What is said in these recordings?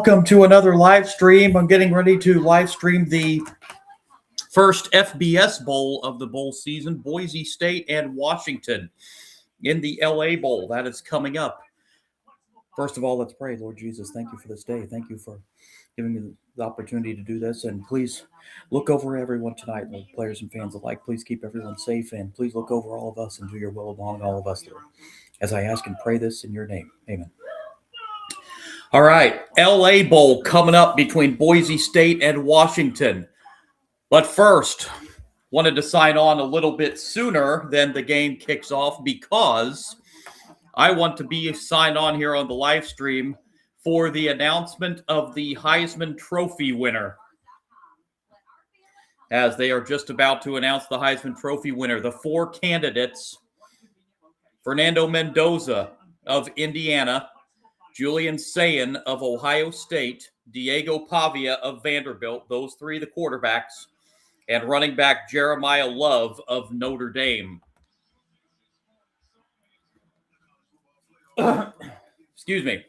welcome to another live stream. I'm getting ready to live stream the first FBS Bowl of the bowl season, Boise State and Washington in the LA Bowl. That is coming up. First of all, let's pray. Lord Jesus, thank you for this day. Thank you for giving me the opportunity to do this. And please look over everyone tonight, Lord, players and fans alike. Please keep everyone safe, and please look over all of us and do your will among all of us, Lord. As I ask and pray this in your name. Amen. All right, LA Bowl coming up between Boise State and Washington. But first, wanted to sign on a little bit sooner than the game kicks off because I want to be signed on here on the live stream for the announcement of the Heisman Trophy winner. As they are just about to announce the Heisman Trophy winner, the four candidates: Fernando Mendoza of Indiana, Julian Sayin of Ohio State, Diego Pavia of Vanderbilt, those three the quarterbacks, and running back Jeremiah Love of Notre Dame. Excuse me.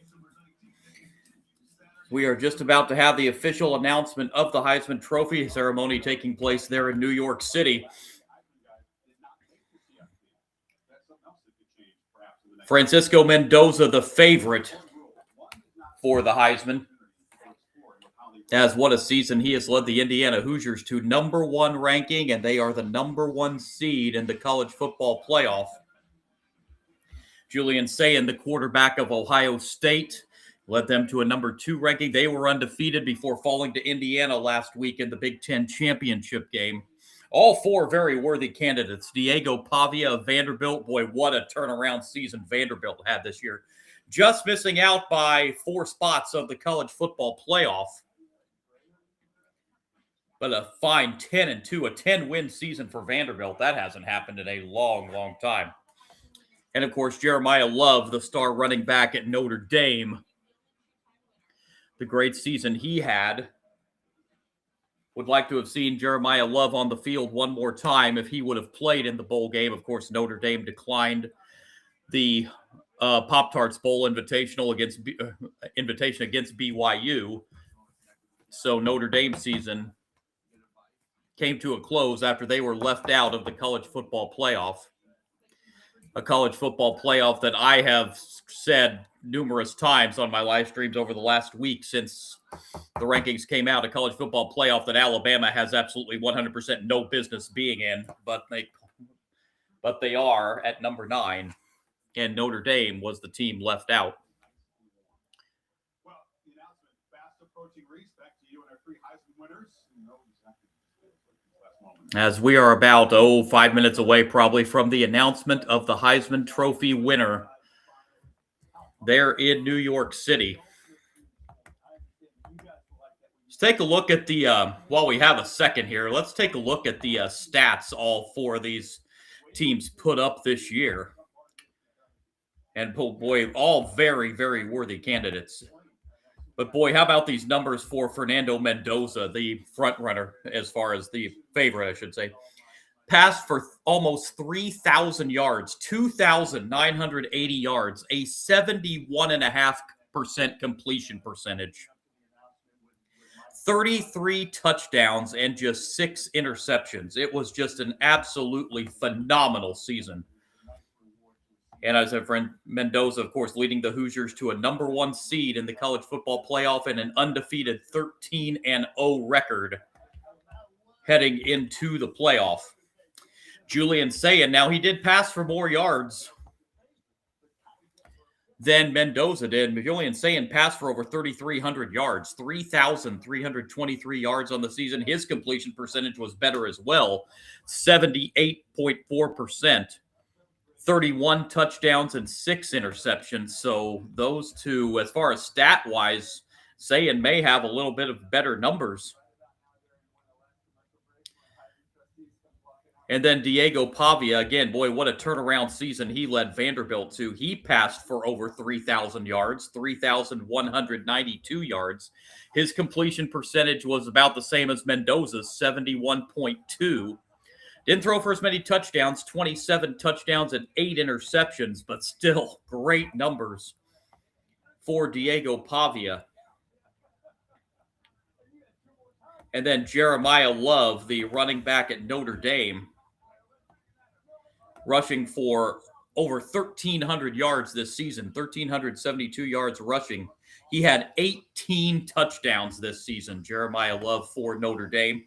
We are just about to have the official announcement of the Heisman Trophy ceremony taking place there in New York City. Francisco Mendoza, the favorite for the Heisman. As what a season he has led the Indiana Hoosiers to number one ranking, and they are the number one seed in the college football playoff. Julian Sayin, the quarterback of Ohio State, led them to a number two ranking. They were undefeated before falling to Indiana last week in the Big Ten championship game. All four very worthy candidates. Diego Pavia of Vanderbilt. Boy, what a turnaround season Vanderbilt had this year. Just missing out by 4 spots of the college football playoff. But a fine 10-2, a 10-win season for Vanderbilt. That hasn't happened in a long, long time. And, of course, Jeremiah Love, the star running back at Notre Dame. The great season he had. Would like to have seen Jeremiah Love on the field one more time if he would have played in the bowl game. Of course, Notre Dame declined the Pop-Tarts Bowl invitation against BYU. So Notre Dame season came to a close after they were left out of the college football playoff. A college football playoff that I have said numerous times on my live streams over the last week since the rankings came out, a college football playoff that Alabama has absolutely 100% no business being in, but they are at number 9, and Notre Dame was the team left out. Well, the announcement fast approaching. Reese, back to you and our 3 Heisman winners. As we are about 5 minutes away probably from the announcement of the Heisman Trophy winner there in New York City. Let's take a look at the, while we have a second here, let's take a look at the stats all 4 of these teams put up this year. And boy, all very, very worthy candidates. But boy, how about these numbers for Fernando Mendoza, the front runner, as far as the favorite, I should say. Passed for almost 3,000 yards, 2,980 yards, a 71.5% completion percentage, 33 touchdowns, and just 6 interceptions. It was just an absolutely phenomenal season. And as a friend, Mendoza, of course, leading the Hoosiers to a number 1 seed in the college football playoff and an undefeated 13-0 record heading into the playoff. Julian Sayin, now he did pass for more yards than Mendoza did. Julian Sayin passed for over 3,300 yards, 3,323 yards on the season. His completion percentage was better as well, 78.4%. 31 touchdowns and 6 interceptions. So those two, as far as stat-wise, Sayin may have a little bit of better numbers. And then Diego Pavia, again, boy, what a turnaround season he led Vanderbilt to. He passed for over 3,000 yards, 3,192 yards. His completion percentage was about the same as Mendoza's, 71.2. Didn't throw for as many touchdowns, 27 touchdowns and 8 interceptions, but still great numbers for Diego Pavia. And then Jeremiah Love, the running back at Notre Dame, rushing for over 1,300 yards this season, 1,372 yards rushing. He had 18 touchdowns this season, Jeremiah Love for Notre Dame.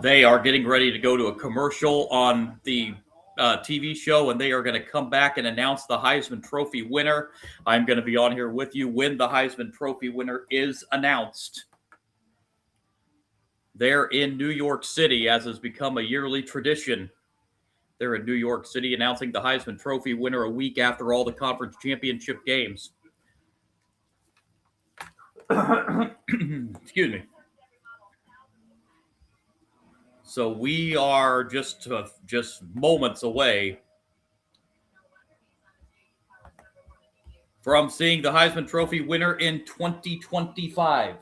They are getting ready to go to a commercial on the TV show, and they are going to come back and announce the Heisman Trophy winner. I'm going to be on here with you when the Heisman Trophy winner is announced. They're in New York City, as has become a yearly tradition. They're in New York City announcing the Heisman Trophy winner a week after all the conference championship games. Excuse me. So we are just moments away from seeing the Heisman Trophy winner in 2025.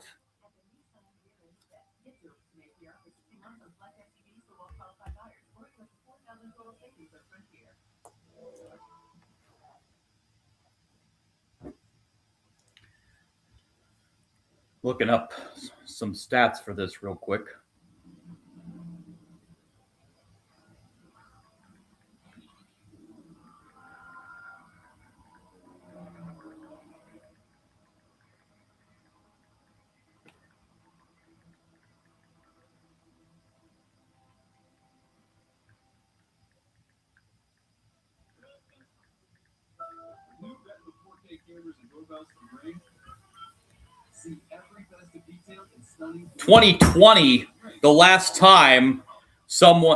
Looking up some stats for this real quick. New bet with 4K cameras and doorbells from Ring. See every best of detail and stunning. 2020, the last time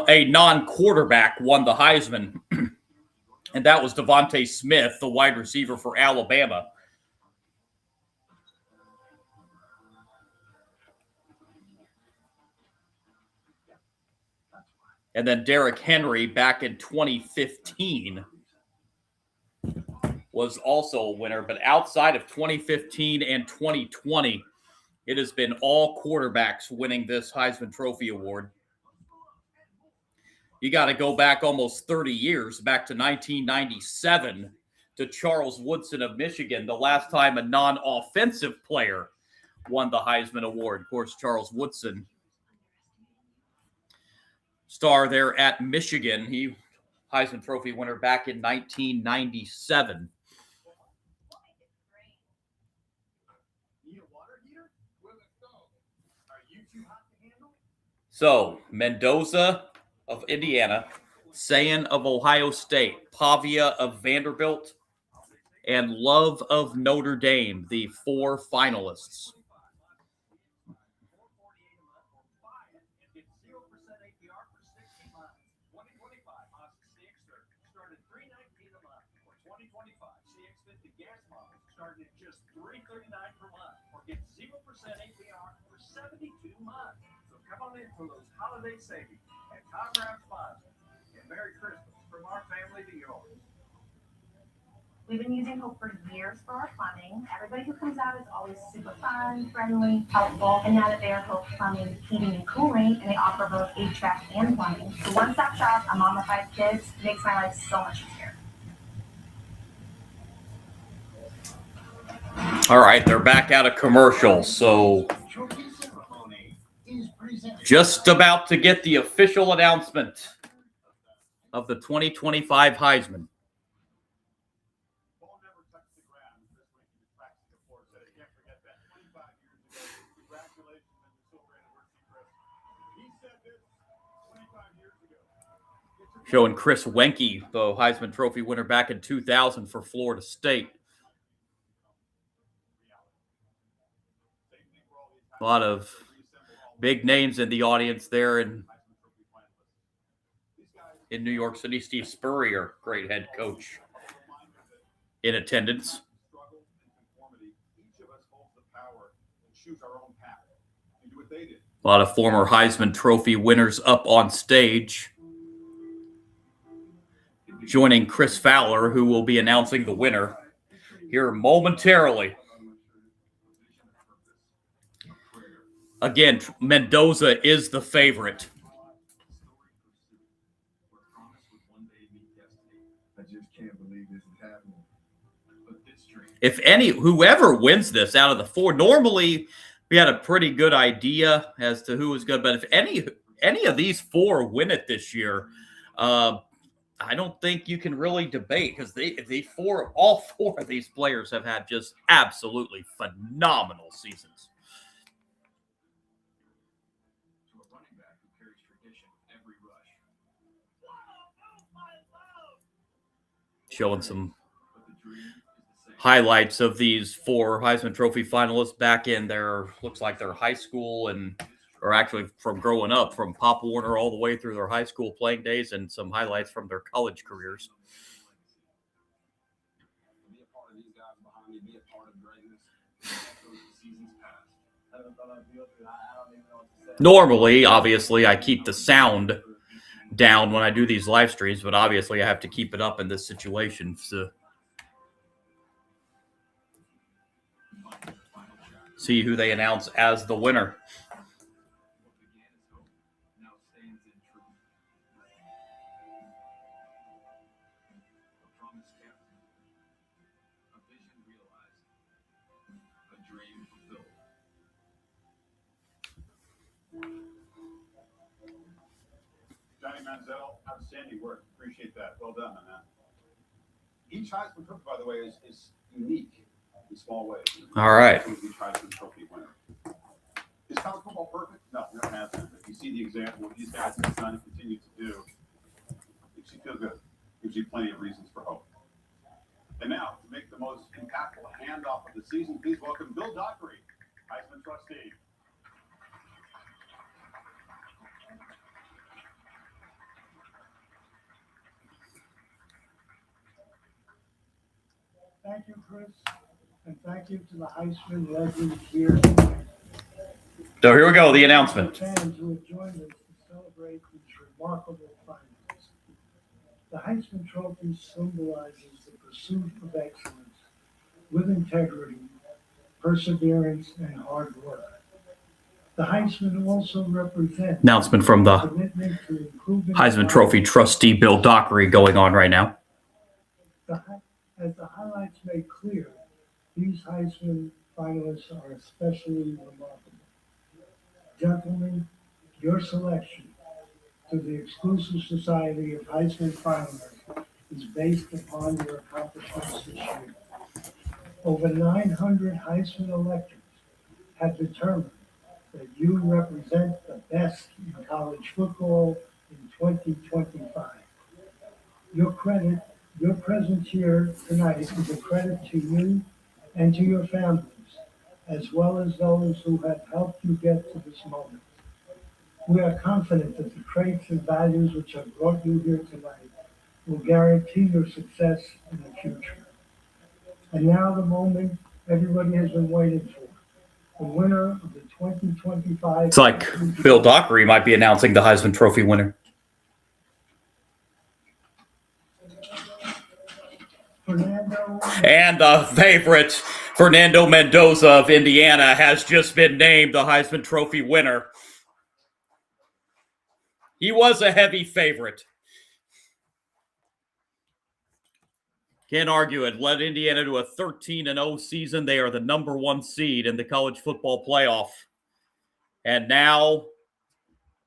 a non-quarterback won the Heisman, and that was Devontae Smith, the wide receiver for Alabama. And then Derrick Henry back in 2015 was also a winner. But outside of 2015 and 2020, it has been all quarterbacks winning this Heisman Trophy award. You got to go back almost 30 years, back to 1997, to Charles Woodson of Michigan, the last time a non-offensive player won the Heisman Award. Of course, Charles Woodson, star there at Michigan. He Heisman Trophy winner back in 1997. So, Mendoza of Indiana, Sayin of Ohio State, Pavia of Vanderbilt, and Love of Notre Dame, the four finalists. Starting at just $3.39 per month, or get 0% APR for 72 months. So come on in for those holiday savings at Conrad's Plaza. And Merry Christmas from our family to yours. We've been using Hope for years for our plumbing. Everybody who comes out is always super fun, friendly, helpful. And now that they are Hope Plumbing, Heating, and Cooling, and they offer both HVAC and plumbing, the one-stop shop, a mom of 5 kids, makes my life so much easier. All right, they're back out of commercial, so just about to get the official announcement of the 2025 Heisman. Showing Chris Wenke, the Heisman Trophy winner back in 2000 for Florida State. A lot of big names in the audience there in New York City. Steve Spurrier, great head coach, in attendance. A lot of former Heisman Trophy winners up on stage. Joining Chris Fowler, who will be announcing the winner here momentarily. Again, Mendoza is the favorite. I just can't believe this is happening. Whoever wins this out of the four, normally we had a pretty good idea as to who was good, but if any of these four win it this year, I don't think you can really debate because all four of these players have had just absolutely phenomenal seasons. Showing some highlights of these four Heisman Trophy finalists back in looks like their high school or actually from growing up, from Pop Warner all the way through their high school playing days, and some highlights from their college careers. Normally, obviously, I keep the sound down when I do these live streams, but obviously I have to keep it up in this situation. So see who they announce as the winner. Johnny Manziel, outstanding work. Appreciate that. Well done on that. Each Heisman Trophy, by the way, is unique in small ways. All right. Each Heisman Trophy winner. Is college football perfect? No, it never has been. But you see the example of these guys have done and continue to do. Makes you feel good. Gives you plenty of reasons for hope. And now, to make the most impactful handoff of the season, please welcome Bill Dockery, Heisman trustee. Thank you, Chris, and thank you to the Heisman legends here. So here we go, the announcement. Fans who have joined us to celebrate these remarkable finals. The Heisman Trophy symbolizes the pursuit of excellence with integrity, perseverance, and hard work. The Heisman also represents Announcement from the commitment to improving Heisman Trophy trustee Bill Dockery going on right now. As the highlights make clear, these Heisman finalists are especially remarkable. Gentlemen, your selection to the exclusive society of Heisman finalists is based upon your accomplishments this year. Over 900 Heisman electors have determined that you represent the best in college football in 2025. Your presence here tonight is a credit to you and to your families, as well as those who have helped you get to this moment. We are confident that the traits and values which have brought you here tonight will guarantee your success in the future. And now the moment everybody has been waiting for. The winner of the 2025... It's like Bill Dockery might be announcing the Heisman Trophy winner. And the favorite, Fernando Mendoza of Indiana, has just been named the Heisman Trophy winner. He was a heavy favorite. Can't argue it. Led Indiana to a 13-0 season. They are the number one seed in the college football playoff. And now,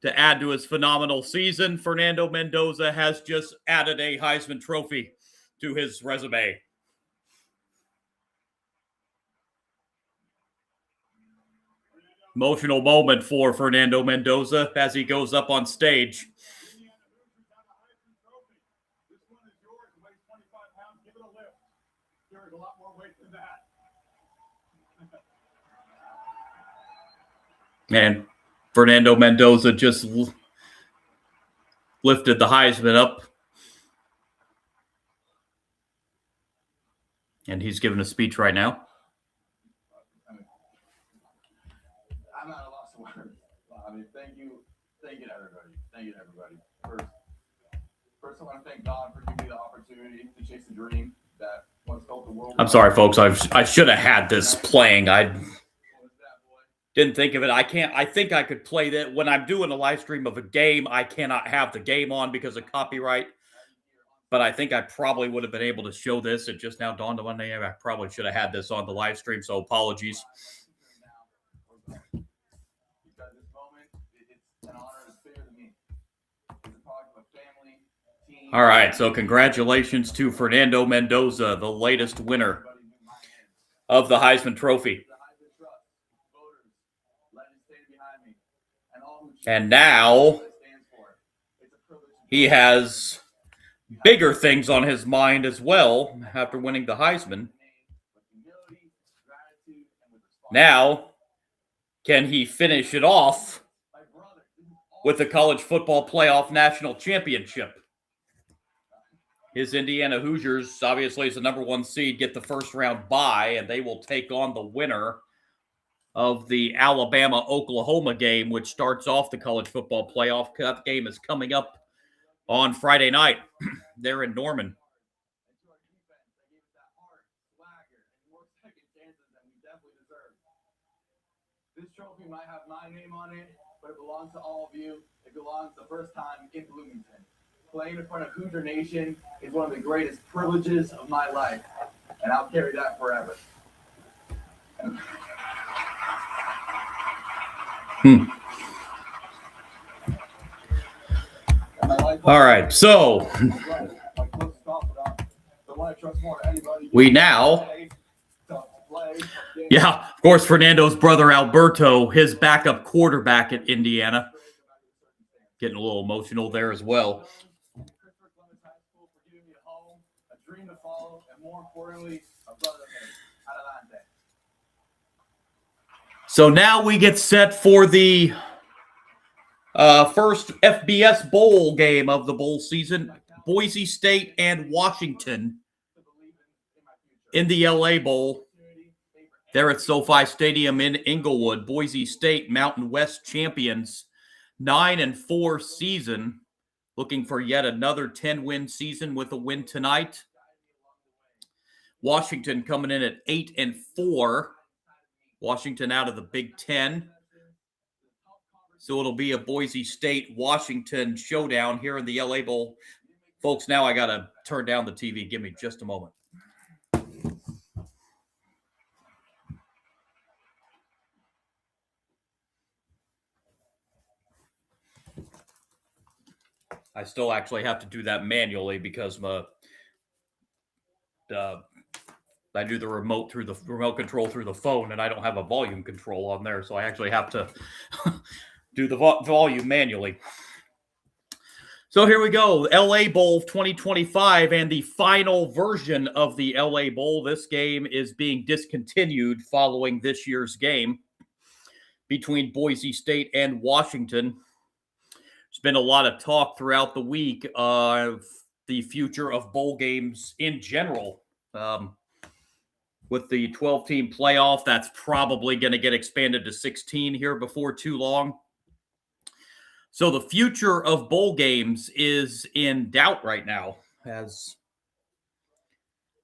to add to his phenomenal season, Fernando Mendoza has just added a Heisman Trophy to his resume. Emotional moment for Fernando Mendoza as he goes up on stage. And Fernando Mendoza just lifted the Heisman up. And he's giving a speech right now. I'm at a loss of words. I mean, thank you everybody. Thank you to everybody. First, I want to thank God for giving me the opportunity to chase a dream that once felt the world. I'm sorry, folks. I should have had this playing. I didn't think of it. I think I could play that when I'm doing a live stream of a game. I cannot have the game on because of copyright. but I think I probably would have been able to show this. It just now dawned on me. I probably should have had this on the live stream, so apologies. Because this moment, it's an honor. It's bigger than me. It's a product of a family, team. All right, so congratulations to Fernando Mendoza, the latest winner of the Heisman Trophy. And now he has bigger things on his mind as well after winning the Heisman. Now, can he finish it off with the College Football Playoff National Championship? His Indiana Hoosiers, obviously, as the number 1 seed, get the first round bye, and they will take on the winner of the Alabama-Oklahoma game, which starts off the College Football Playoff. That game is coming up on Friday night there in Norman. This trophy might have my name on it, but it belongs to all of you. It belongs the first time in Bloomington. Playing in front of Hoosier Nation is one of the greatest privileges of my life, and I'll carry that forever. All right, so we now, of course, Fernando's brother Alberto, his backup quarterback at Indiana, getting a little emotional there as well. So now we get set for the first FBS bowl game of the bowl season. Boise State and Washington in the LA Bowl. There at SoFi Stadium in Inglewood. Boise State, Mountain West champions, 9-4 season. Looking for yet another 10-win season with a win tonight. Washington coming in at 8-4. Washington out of the Big Ten. So it'll be a Boise State-Washington showdown here in the LA Bowl. Folks, now I got to turn down the TV. Give me just a moment. I still actually have to do that manually because I do the remote control through the phone, and I don't have a volume control on there, so I actually have to do the volume manually. So here we go, LA Bowl 2025, and the final version of the LA Bowl. This game is being discontinued following this year's game between Boise State and Washington. There's been a lot of talk throughout the week of the future of bowl games in general. With the 12-team playoff, that's probably going to get expanded to 16 here before too long. So the future of bowl games is in doubt right now. As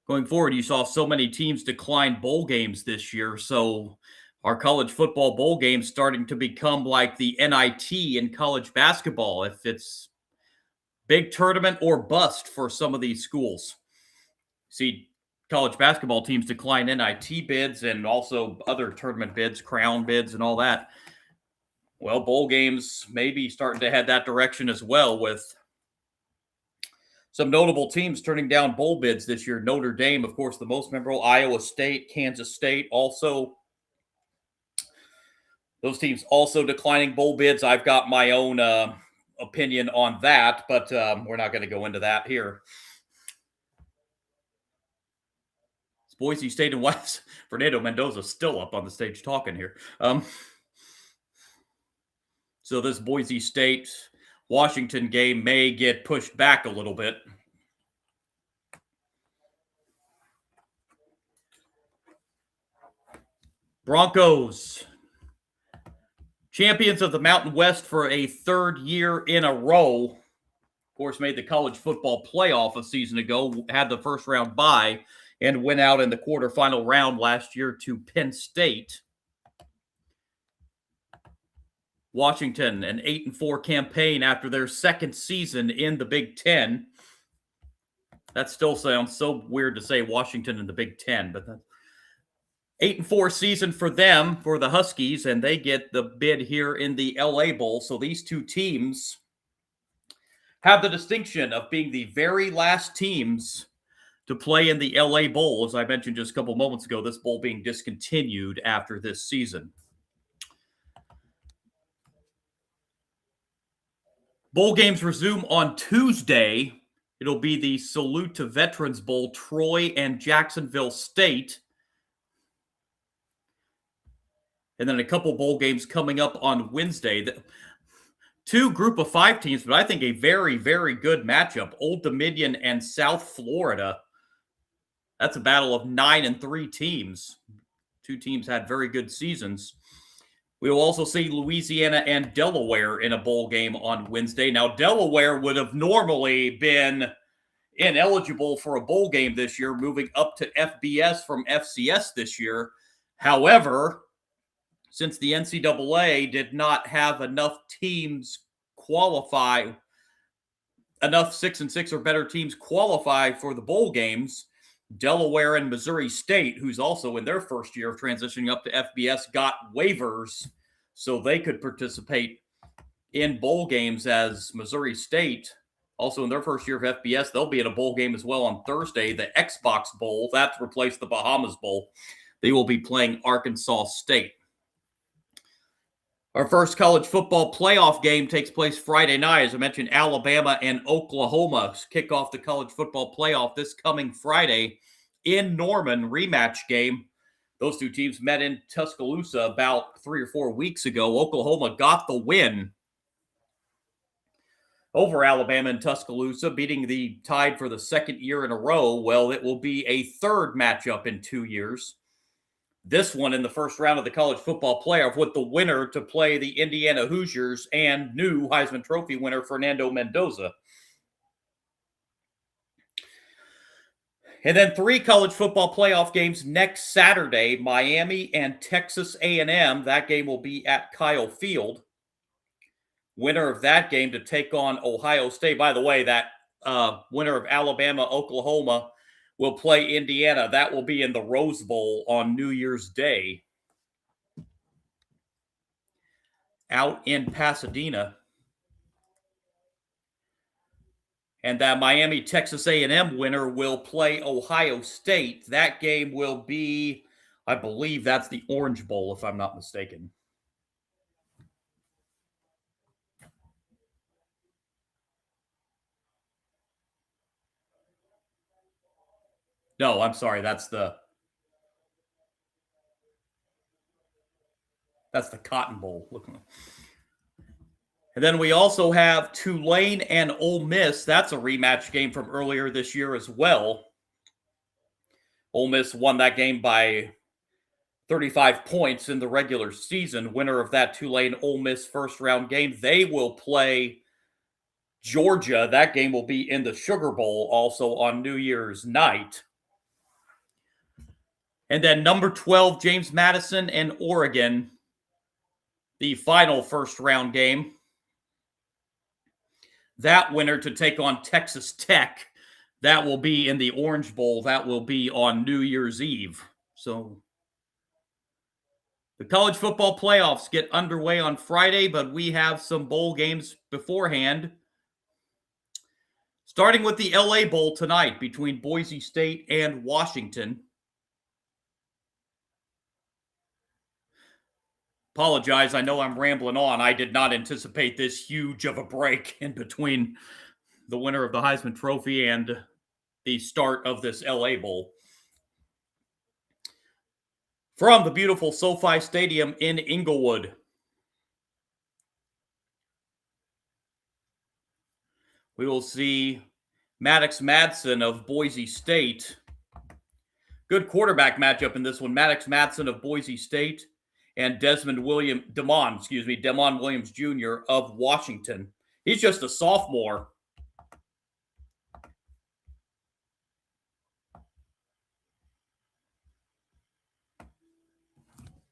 going forward, you saw so many teams decline bowl games this year. So our college football bowl games starting to become like the NIT in college basketball. If it's big tournament or bust for some of these schools. See, college basketball teams decline NIT bids and also other tournament bids, crown bids, and all that. Well, bowl games may be starting to head that direction as well, with some notable teams turning down bowl bids this year. Notre Dame, of course, the most memorable. Iowa State, Kansas State, also. Those teams also declining bowl bids. I've got my own opinion on that, but we're not going to go into that here. Boise State and West. Fernando Mendoza still up on the stage talking here. So this Boise State-Washington game may get pushed back a little bit. Broncos, champions of the Mountain West for a third year in a row. Of course, made the college football playoff a season ago, had the first round bye, and went out in the quarterfinal round last year to Penn State. Washington, an 8-4 campaign after their second season in the Big Ten. That still sounds so weird to say Washington in the Big Ten, but that's 8-4 season for them, for the Huskies, and they get the bid here in the LA Bowl. So these two teams have the distinction of being the very last teams to play in the LA Bowl. As I mentioned just a couple moments ago, this bowl being discontinued after this season. Bowl games resume on Tuesday. It'll be the Salute to Veterans Bowl, Troy and Jacksonville State. And then a couple bowl games coming up on Wednesday. Two group of 5 teams, but I think a very, very good matchup. Old Dominion and South Florida. That's a battle of 9-3 teams. Two teams had very good seasons. We will also see Louisiana and Delaware in a bowl game on Wednesday. Now, Delaware would have normally been ineligible for a bowl game this year, moving up to FBS from FCS this year. However, since the NCAA did not have enough teams qualify, enough 6-6 or better teams qualify for the bowl games, Delaware and Missouri State, who's also in their first year of transitioning up to FBS, got waivers so they could participate in bowl games. As Missouri State, also in their first year of FBS, they'll be in a bowl game as well on Thursday, the Xbox Bowl. That's replaced the Bahamas Bowl. They will be playing Arkansas State. Our first college football playoff game takes place Friday night. As I mentioned, Alabama and Oklahoma kick off the college football playoff this coming Friday in Norman, rematch game. Those two teams met in Tuscaloosa about 3 or 4 weeks ago. Oklahoma got the win over Alabama in Tuscaloosa, beating the Tide for the second year in a row. Well, it will be a third matchup in 2 years. This one in the first round of the college football playoff, with the winner to play the Indiana Hoosiers and new Heisman Trophy winner Fernando Mendoza. And then 3 college football playoff games next Saturday, Miami and Texas A&M. That game will be at Kyle Field. Winner of that game to take on Ohio State. By the way, that winner of Alabama, Oklahoma will play Indiana. That will be in the Rose Bowl on New Year's Day out in Pasadena. And that Miami Texas A&M winner will play Ohio State. That game will be, I believe that's the Orange Bowl, if I'm not mistaken. No, I'm sorry. That's the Cotton Bowl. And then we also have Tulane and Ole Miss. That's a rematch game from earlier this year as well. Ole Miss won that game by 35 points in the regular season. Winner of that Tulane-Ole Miss first-round game. They will play Georgia. That game will be in the Sugar Bowl also on New Year's night. And then number 12, James Madison and Oregon, the final first-round game. That winner to take on Texas Tech. That will be in the Orange Bowl. That will be on New Year's Eve. So the college football playoffs get underway on Friday, but we have some bowl games beforehand. Starting with the LA Bowl tonight between Boise State and Washington. Apologize, I know I'm rambling on. I did not anticipate this huge of a break in between the winner of the Heisman Trophy and the start of this LA Bowl. From the beautiful SoFi Stadium in Inglewood, we will see Maddox Madsen of Boise State. Good quarterback matchup in this one. Maddox Madsen of Boise State and Demond Williams Jr. of Washington. He's just a sophomore.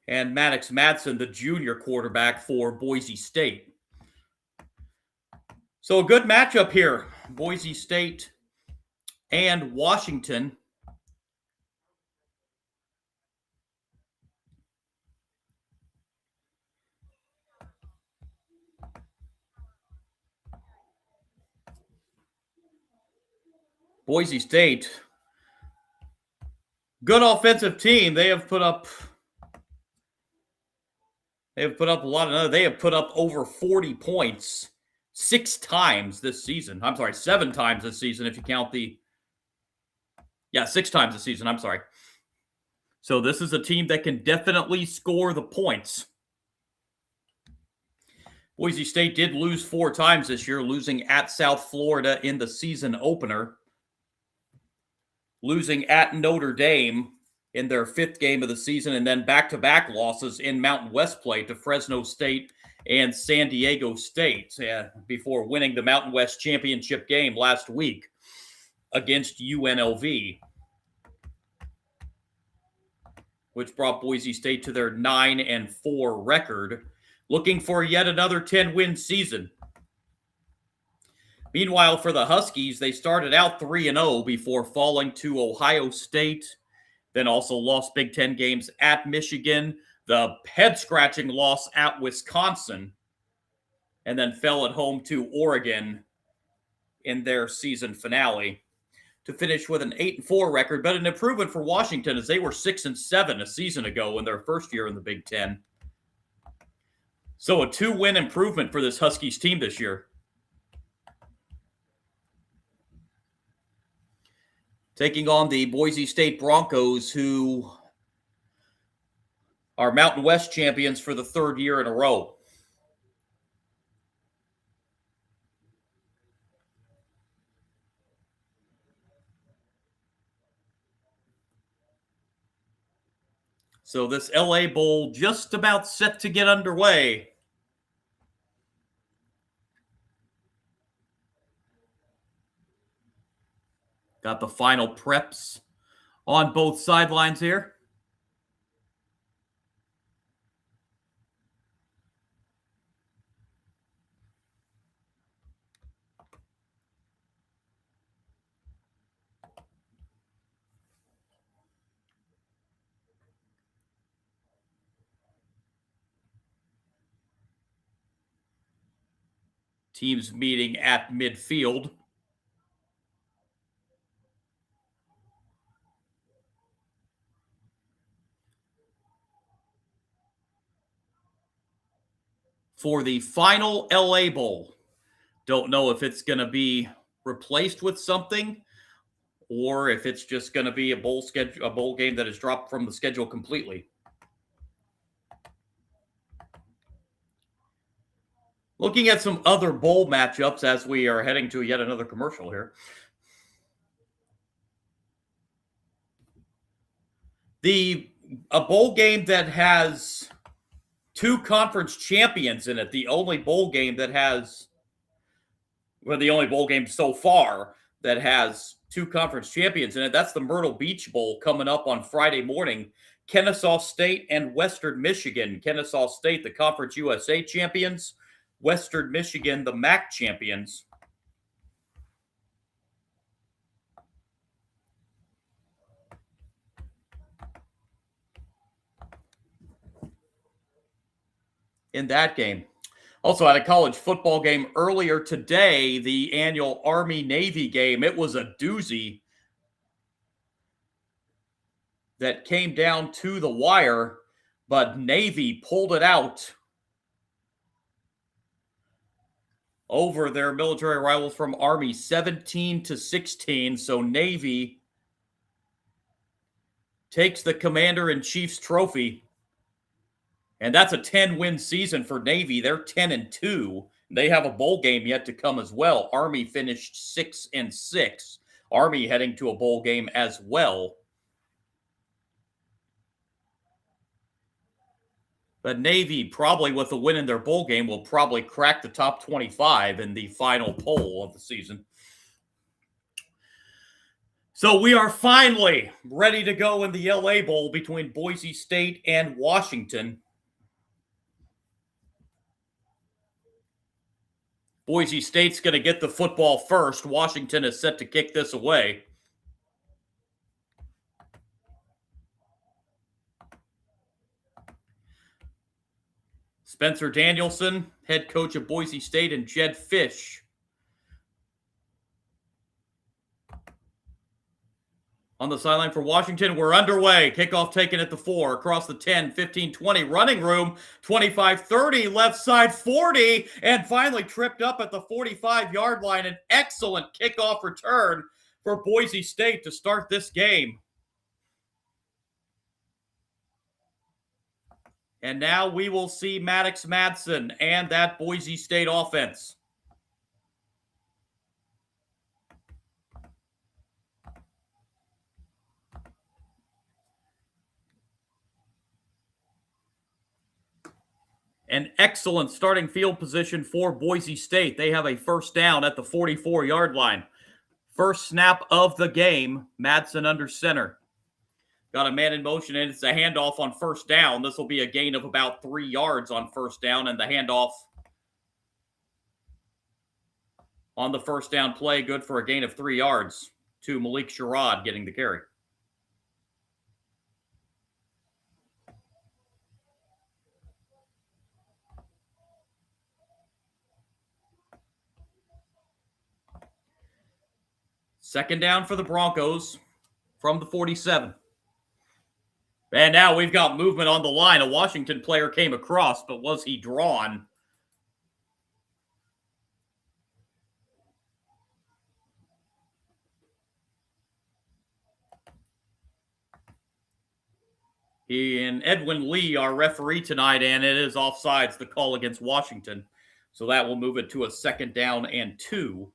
And Maddox Madsen, the junior quarterback for Boise State. So a good matchup here. Boise State and Washington. Boise State, good offensive team. They have put up a lot of. They have put up over 40 points 6 times this season. I'm sorry, 7 times this season if you count the. Yeah, 6 times this season. I'm sorry. So this is a team that can definitely score the points. Boise State did lose 4 times this year, losing at South Florida in the season opener, losing at Notre Dame in their 5th game of the season, and then back-to-back losses in Mountain West play to Fresno State and San Diego State before winning the Mountain West championship game last week against UNLV, which brought Boise State to their 9-4 record, looking for yet another 10-win season. Meanwhile, for the Huskies, they started out 3-0 before falling to Ohio State, then also lost Big Ten games at Michigan, the head-scratching loss at Wisconsin, and then fell at home to Oregon in their season finale to finish with an 8-4 record, but an improvement for Washington as they were 6-7 a season ago in their first year in the Big Ten. So a 2-win improvement for this Huskies team this year. Taking on the Boise State Broncos, who are Mountain West champions for the 3rd year in a row. So this LA Bowl just about set to get underway. Got the final preps on both sidelines here. Teams meeting at midfield. For the final LA Bowl. Don't know if it's going to be replaced with something or if it's just going to be a bowl game that is dropped from the schedule completely. Looking at some other bowl matchups as we are heading to yet another commercial here. A bowl game that has 2 conference champions in it. The only bowl game so far that has 2 conference champions in it. That's the Myrtle Beach Bowl coming up on Friday morning. Kennesaw State and Western Michigan. Kennesaw State, the Conference USA champions. Western Michigan, the MAC champions. In that game. Also had a college football game earlier today, the annual Army-Navy game. It was a doozy that came down to the wire, but Navy pulled it out over their military rivals from Army, 17-16. So Navy takes the Commander-in-Chief's trophy. And that's a 10-win season for Navy. They're 10-2. They have a bowl game yet to come as well. Army finished 6-6. Army heading to a bowl game as well. But Navy, probably with a win in their bowl game, will probably crack the top 25 in the final poll of the season. So we are finally ready to go in the LA Bowl between Boise State and Washington. Boise State's going to get the football first. Washington is set to kick this away. Spencer Danielson, head coach of Boise State, and Jed Fish on the sideline for Washington. We're underway. Kickoff taken at the 4, across the 10, 15, 20, running room, 25, 30, left side 40, and finally tripped up at the 45-yard line. An excellent kickoff return for Boise State to start this game. And now we will see Maddox Madsen and that Boise State offense. An excellent starting field position for Boise State. They have a first down at the 44-yard line. First snap of the game, Madsen under center. Got a man in motion, and it's a handoff on first down. This will be a gain of about 3 yards on first down, and the handoff on the first down play, good for a gain of 3 yards to Malik Sherrod getting the carry. Second down for the Broncos from the 47. And now we've got movement on the line. A Washington player came across, but was he drawn? He and Edwin Lee are referee tonight, and it is offsides, the call against Washington. So that will move it to a second down and 2.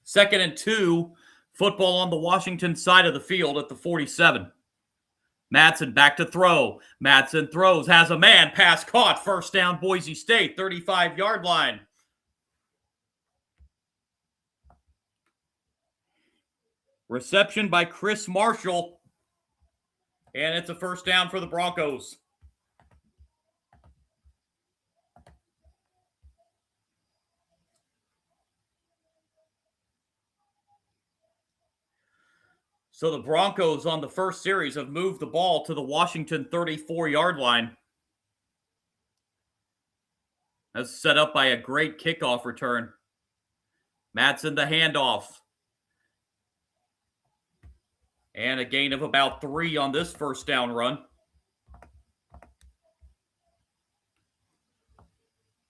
Second and 2, football on the Washington side of the field at the 47. Madsen back to throw. Madsen throws, has a man, pass caught, first down Boise State, 35-yard line. Reception by Chris Marshall, and it's a first down for the Broncos. So the Broncos on the first series have moved the ball to the Washington 34-yard line. That's set up by a great kickoff return. Madsen the handoff. And a gain of about 3 on this first down run.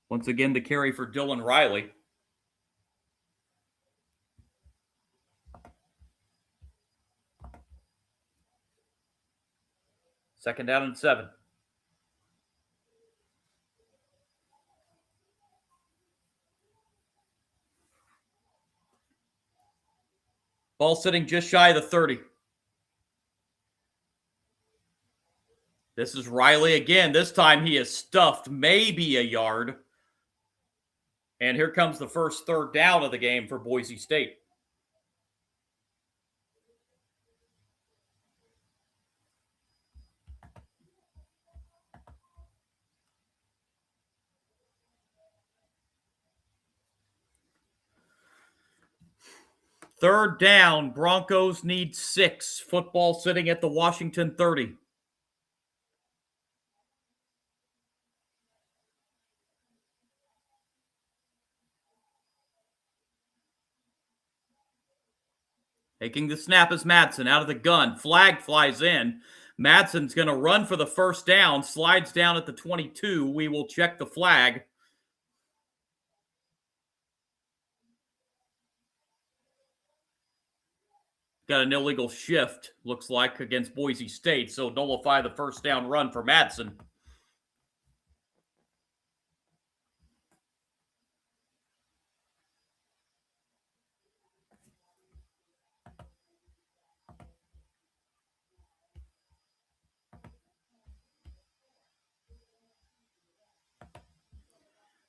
Once again, the carry for Dylan Riley. Second down and 7. Ball sitting just shy of the 30. This is Riley again. This time he is stuffed maybe a yard. And here comes the first third down of the game for Boise State. Third down, Broncos need 6. Football sitting at the Washington 30. Taking the snap is Madsen out of the gun. Flag flies in. Madsen's going to run for the first down. Slides down at the 22. We will check the flag. Got an illegal shift, looks like, against Boise State. So nullify the first down run for Madsen.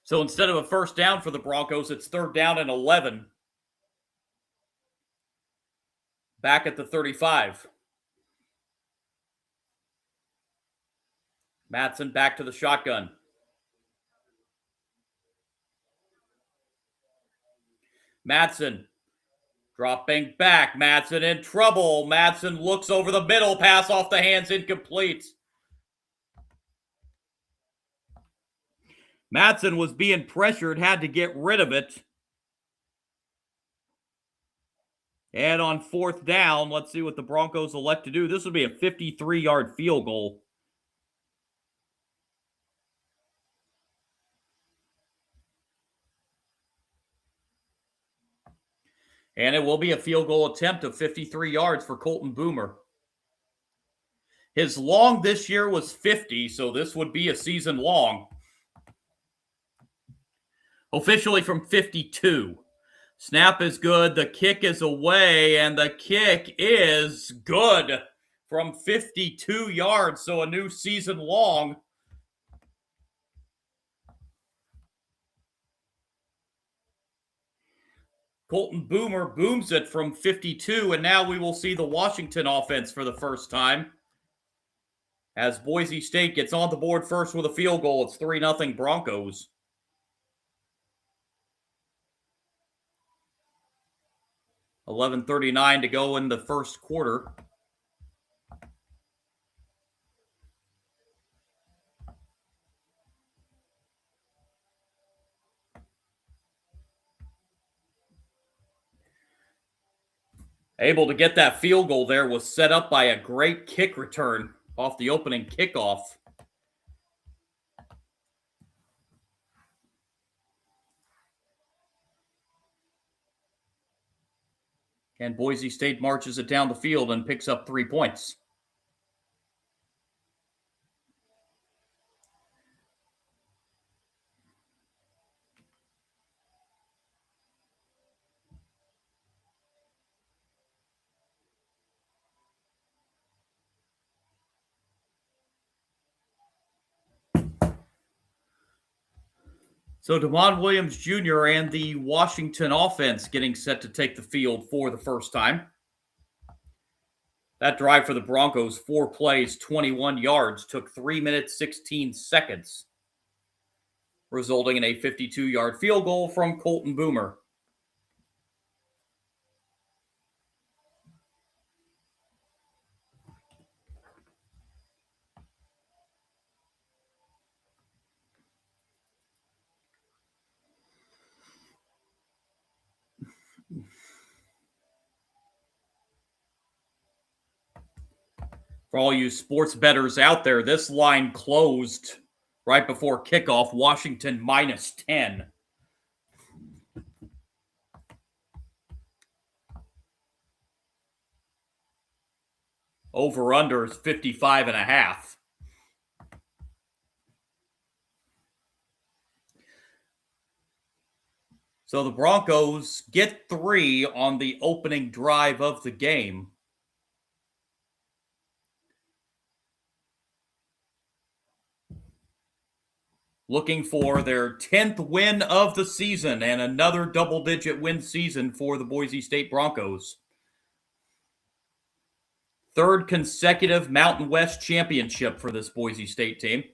So instead of a first down for the Broncos, it's third down and 11. Back at the 35. Matson back to the shotgun. Matson dropping back. Matson in trouble. Matson looks over the middle. Pass off the hands, incomplete. Matson was being pressured, had to get rid of it. And on fourth down, let's see what the Broncos elect to do. This would be a 53-yard field goal. And it will be a field goal attempt of 53 yards for Colton Boomer. His long this year was 50, so this would be a season long. Officially from 52. Snap is good. The kick is away, and the kick is good from 52 yards, so a new season long. Colton Boomer booms it from 52, and now we will see the Washington offense for the first time. As Boise State gets on the board first with a field goal, it's 3-0 Broncos. $11:39 to go in the first quarter. Able to get that field goal there was set up by a great kick return off the opening kickoff. And Boise State marches it down the field and picks up 3 points. So DeMond Williams Jr. and the Washington offense getting set to take the field for the first time. That drive for the Broncos, 4 plays, 21 yards, took 3 minutes, 16 seconds, resulting in a 52-yard field goal from Colton Boomer. For all you sports bettors out there, this line closed right before kickoff. Washington -10. Over-under is 55.5. So the Broncos get 3 on the opening drive of the game. Looking for their 10th win of the season and another double-digit win season for the Boise State Broncos. 3rd consecutive Mountain West championship for this Boise State team.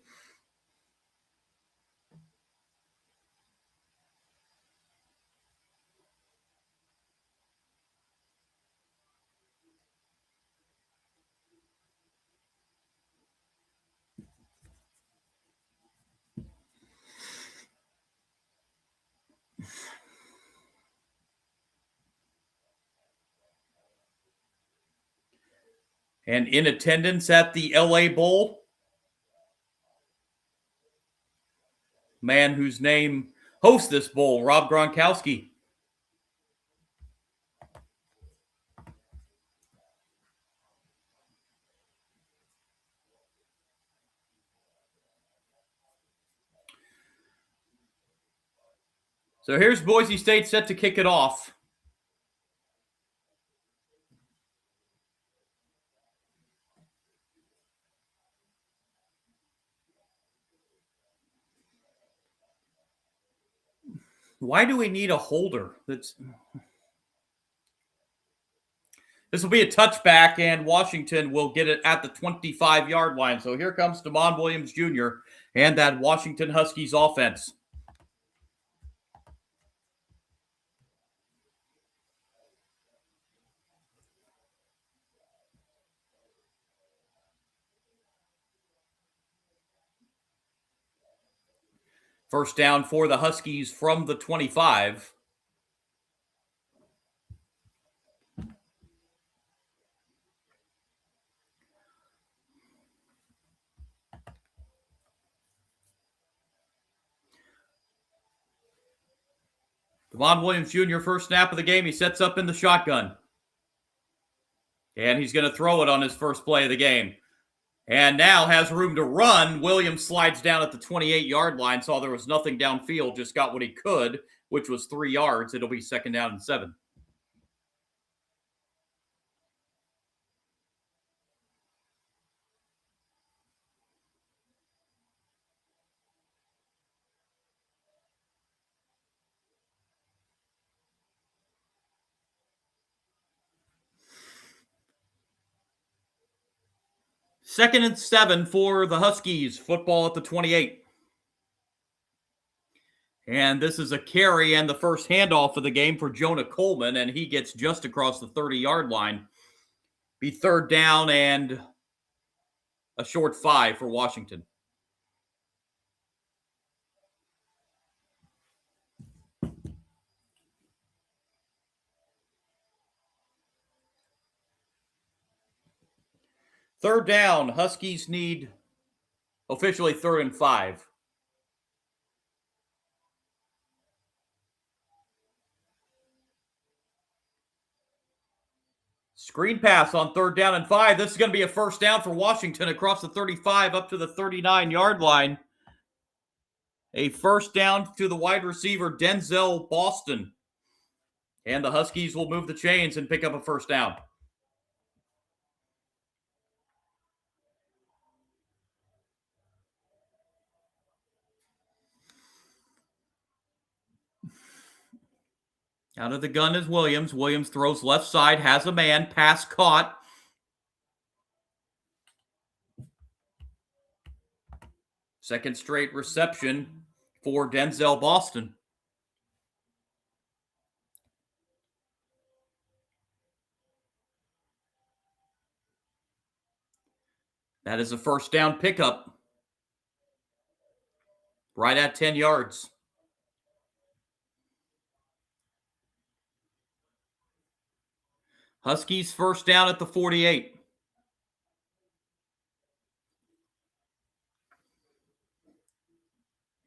And in attendance at the LA Bowl, man whose name hosts this bowl, Rob Gronkowski. So here's Boise State set to kick it off. Why do we need a holder? This will be a touchback, and Washington will get it at the 25-yard line. So here comes Damon Williams Jr. and that Washington Huskies offense. First down for the Huskies from the 25. Damon Williams Jr., first snap of the game, he sets up in the shotgun. And he's going to throw it on his first play of the game. And now has room to run. Williams slides down at the 28-yard line, saw there was nothing downfield, just got what he could, which was 3 yards. It'll be second down and 7. Second and 7 for the Huskies. Football at the 28. And this is a carry and the first handoff of the game for Jonah Coleman, and he gets just across the 30-yard line. Be third down and a short 5 for Washington. Third down. Huskies need officially 3rd and 5. Screen pass on 3rd down and 5. This is going to be a first down for Washington across the 35 up to the 39-yard line. A first down to the wide receiver, Denzel Boston. And the Huskies will move the chains and pick up a first down. Out of the gun is Williams. Williams throws left side, has a man, pass caught. Second straight reception for Denzel Boston. That is a first down pickup. Right at 10 yards. Huskies first down at the 48.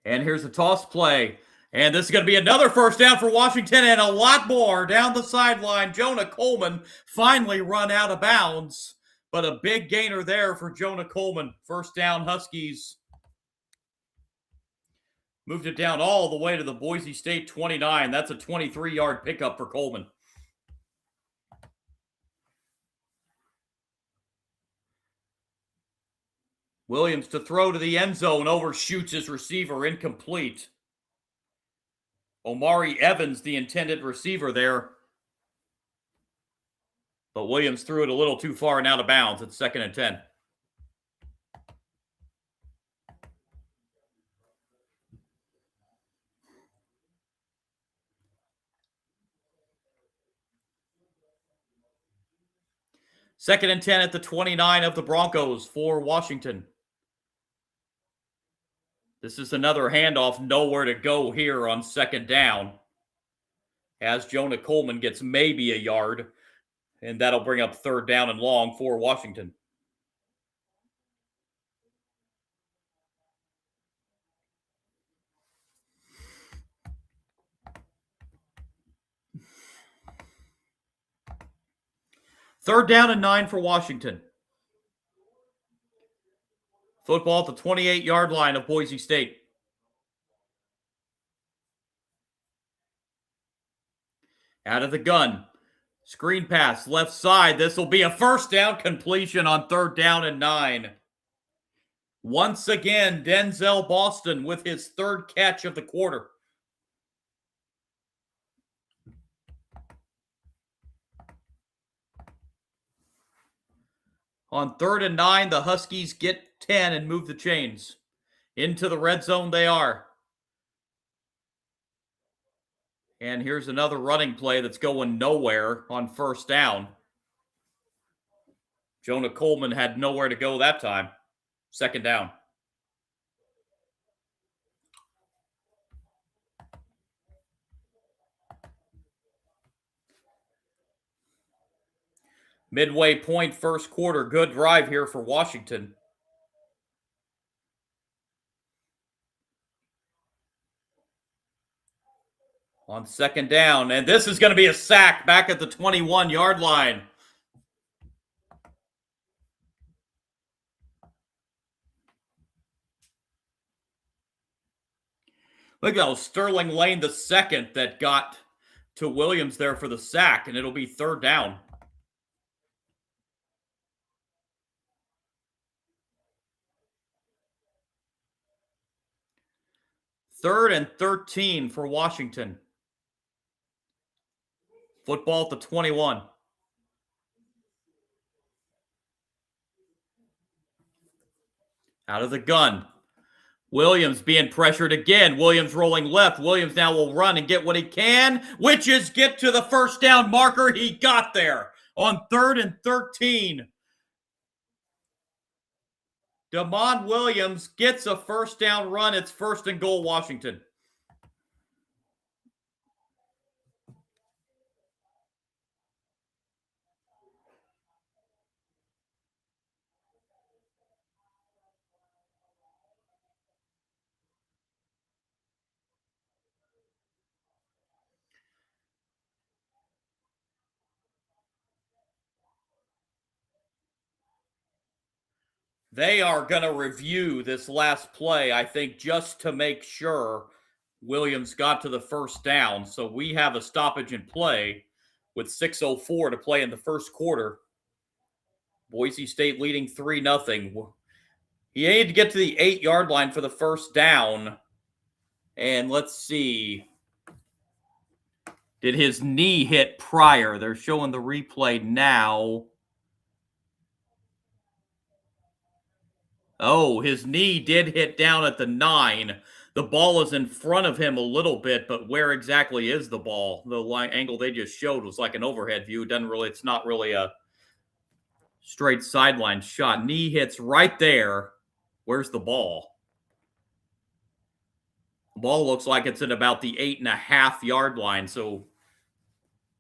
And here's a toss play. And this is going to be another first down for Washington and a lot more down the sideline. Jonah Coleman finally run out of bounds, but a big gainer there for Jonah Coleman. First down, Huskies. Moved it down all the way to the Boise State 29. That's a 23-yard pickup for Coleman. Williams to throw to the end zone, overshoots his receiver, incomplete. Omari Evans, the intended receiver there. But Williams threw it a little too far and out of bounds. It's 2nd and 10. Second and 10 at the 29 of the Broncos for Washington. This is another handoff, nowhere to go here on second down. As Jonah Coleman gets maybe a yard, and that'll bring up 3rd down and long for Washington. Third down and 9 for Washington. Football at the 28-yard line of Boise State. Out of the gun. Screen pass, left side. This will be a first down completion on 3rd down and 9. Once again, Denzel Boston with his 3rd catch of the quarter. On 3rd and 9, the Huskies get 10 and move the chains. Into the red zone they are. And here's another running play that's going nowhere on 1st down. Jonah Coleman had nowhere to go that time. 2nd down. Midway point, 1st quarter. Good drive here for Washington. On 2nd down, and this is going to be a sack back at the 21-yard line. Look at that was Sterling Lane the second that got to Williams there for the sack, and it'll be 3rd down. Third and 13 for Washington. Football at the 21. Out of the gun. Williams being pressured again. Williams rolling left. Williams now will run and get what he can, which is get to the 1st down marker. He got there on 3rd and 13. Damon Williams gets a 1st down run. It's 1st and goal, Washington. They are going to review this last play, I think, just to make sure Williams got to the 1st down. So we have a stoppage in play with 6:04 to play in the 1st quarter. Boise State leading 3-0. He needed to get to the 8-yard line for the 1st down. And let's see. Did his knee hit prior? They're showing the replay now. Oh, his knee did hit down at the 9. The ball is in front of him a little bit, but where exactly is the ball? The angle they just showed was like an overhead view. It's not really a straight sideline shot. Knee hits right there. Where's the ball? The ball looks like it's at about the 8.5-yard line, so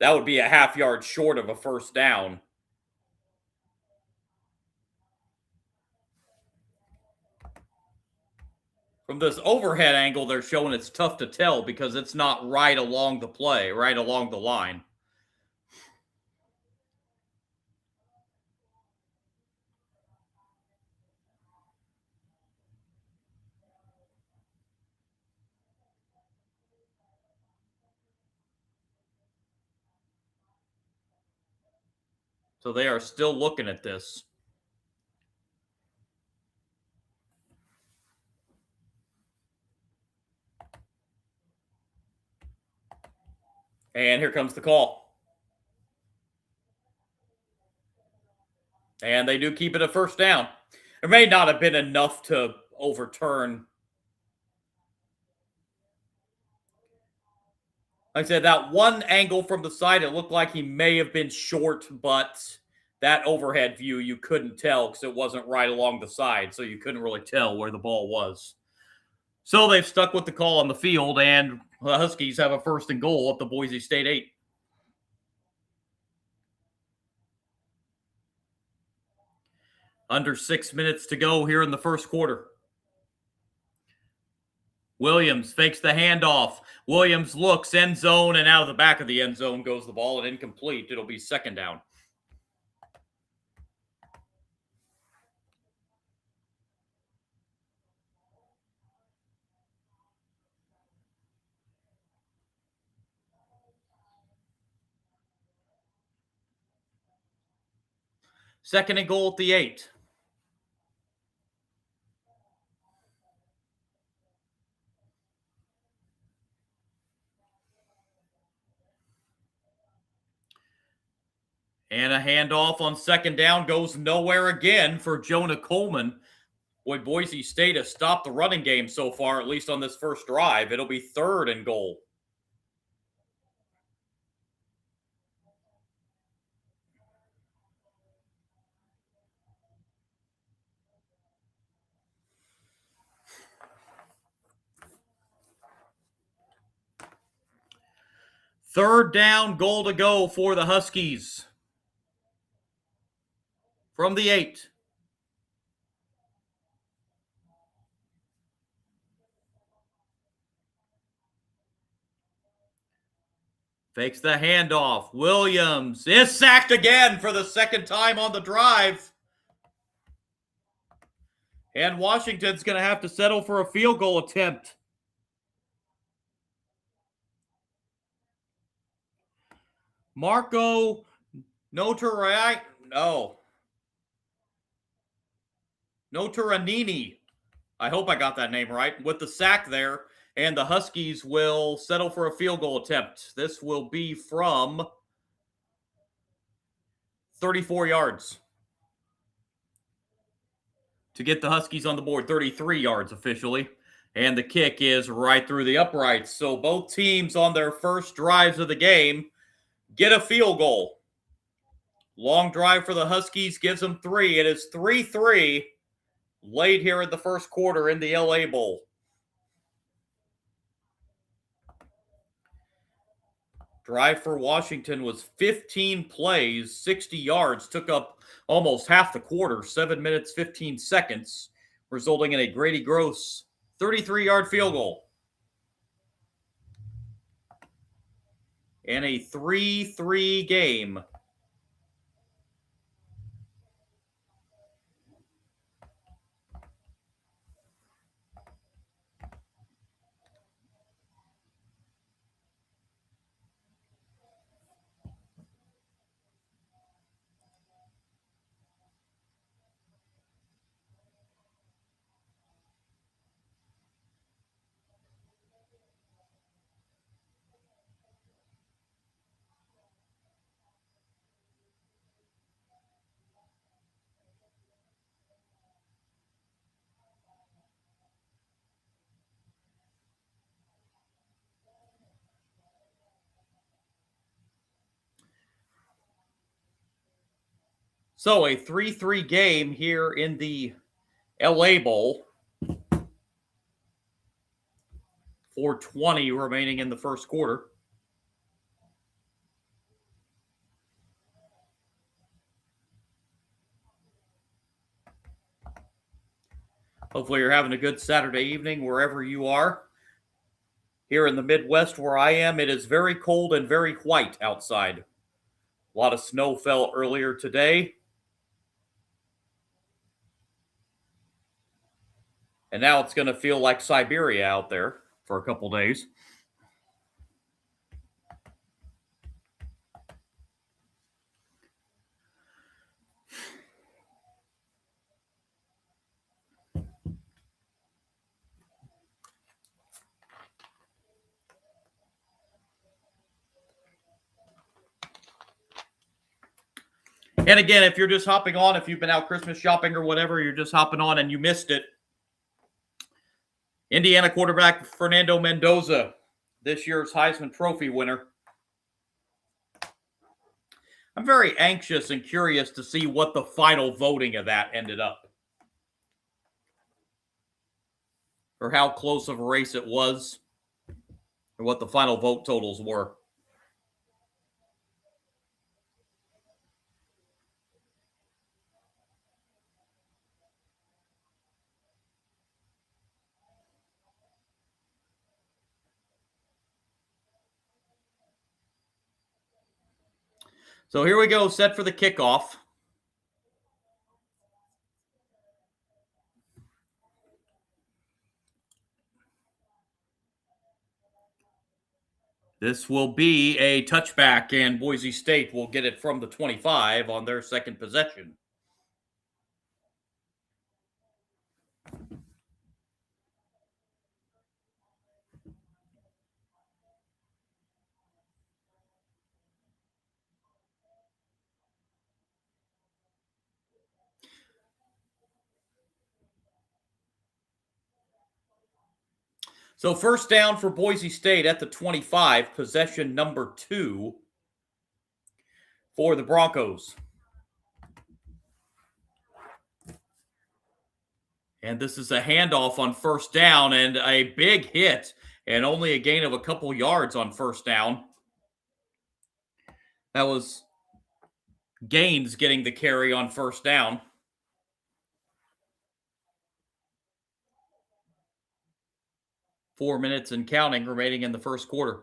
that would be a half yard short of a 1st down. From this overhead angle, they're showing it's tough to tell because it's not right along the play, right along the line. So they are still looking at this. And here comes the call. And they do keep it a 1st down. It may not have been enough to overturn. Like I said, that one angle from the side, it looked like he may have been short, but that overhead view, you couldn't tell because it wasn't right along the side, so you couldn't really tell where the ball was. So they've stuck with the call on the field, and the Huskies have a 1st and goal at the Boise State 8. Under 6 minutes to go here in the 1st quarter. Williams fakes the handoff. Williams looks, end zone, and out of the back of the end zone goes the ball, and incomplete. It'll be 2nd down. Second and goal at the 8. And a handoff on second down goes nowhere again for Jonah Coleman. Boy, Boise State has stopped the running game so far, at least on this first drive. It'll be 3rd and goal. Third down, goal to go for the Huskies. From the 8. Fakes the handoff. Williams is sacked again for the second time on the drive. And Washington's going to have to settle for a field goal attempt. Marco Notaranini. I hope I got that name right. With the sack there. And the Huskies will settle for a field goal attempt. This will be from 34 yards. To get the Huskies on the board, 33 yards officially. And the kick is right through the uprights. So both teams on their first drives of the game get a field goal. Long drive for the Huskies gives them 3. It is 3-3 late here in the first quarter in the LA Bowl. Drive for Washington was 15 plays, 60 yards, took up almost half the quarter, 7 minutes, 15 seconds, resulting in a Grady Gross 33-yard field goal. And a 3-3 game. So a 3-3 game here in the LA Bowl. 4:20 remaining in the first quarter. Hopefully you're having a good Saturday evening wherever you are. Here in the Midwest where I am, it is very cold and very white outside. A lot of snow fell earlier today. And now it's going to feel like Siberia out there for a couple days. And again, if you're just hopping on, if you've been out Christmas shopping or whatever, you're just hopping on and you missed it. Indiana quarterback Fernando Mendoza, this year's Heisman Trophy winner. I'm very anxious and curious to see what the final voting of that ended up. Or how close of a race it was. Or what the final vote totals were. So here we go, set for the kickoff. This will be a touchback, and Boise State will get it from the 25 on their second possession. So first down for Boise State at the 25, possession number 2 for the Broncos. And this is a handoff on first down and a big hit and only a gain of a couple yards on first down. That was Gaines getting the carry on first down. Four minutes and counting remaining in the first quarter.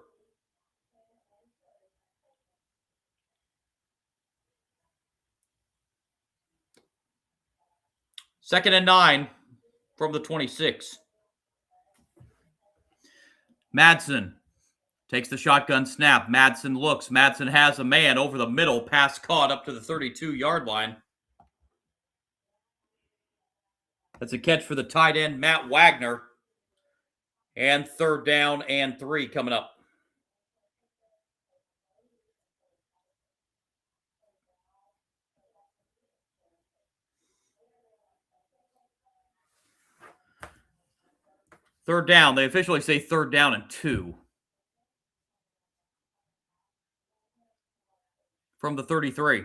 Second and 9 from the 26. Madsen takes the shotgun snap. Madsen looks. Madsen has a man over the middle. Pass caught up to the 32-yard line. That's a catch for the tight end, Matt Wagner. And third down and 3 coming up. Third down. They officially say third down and 2. From the 33.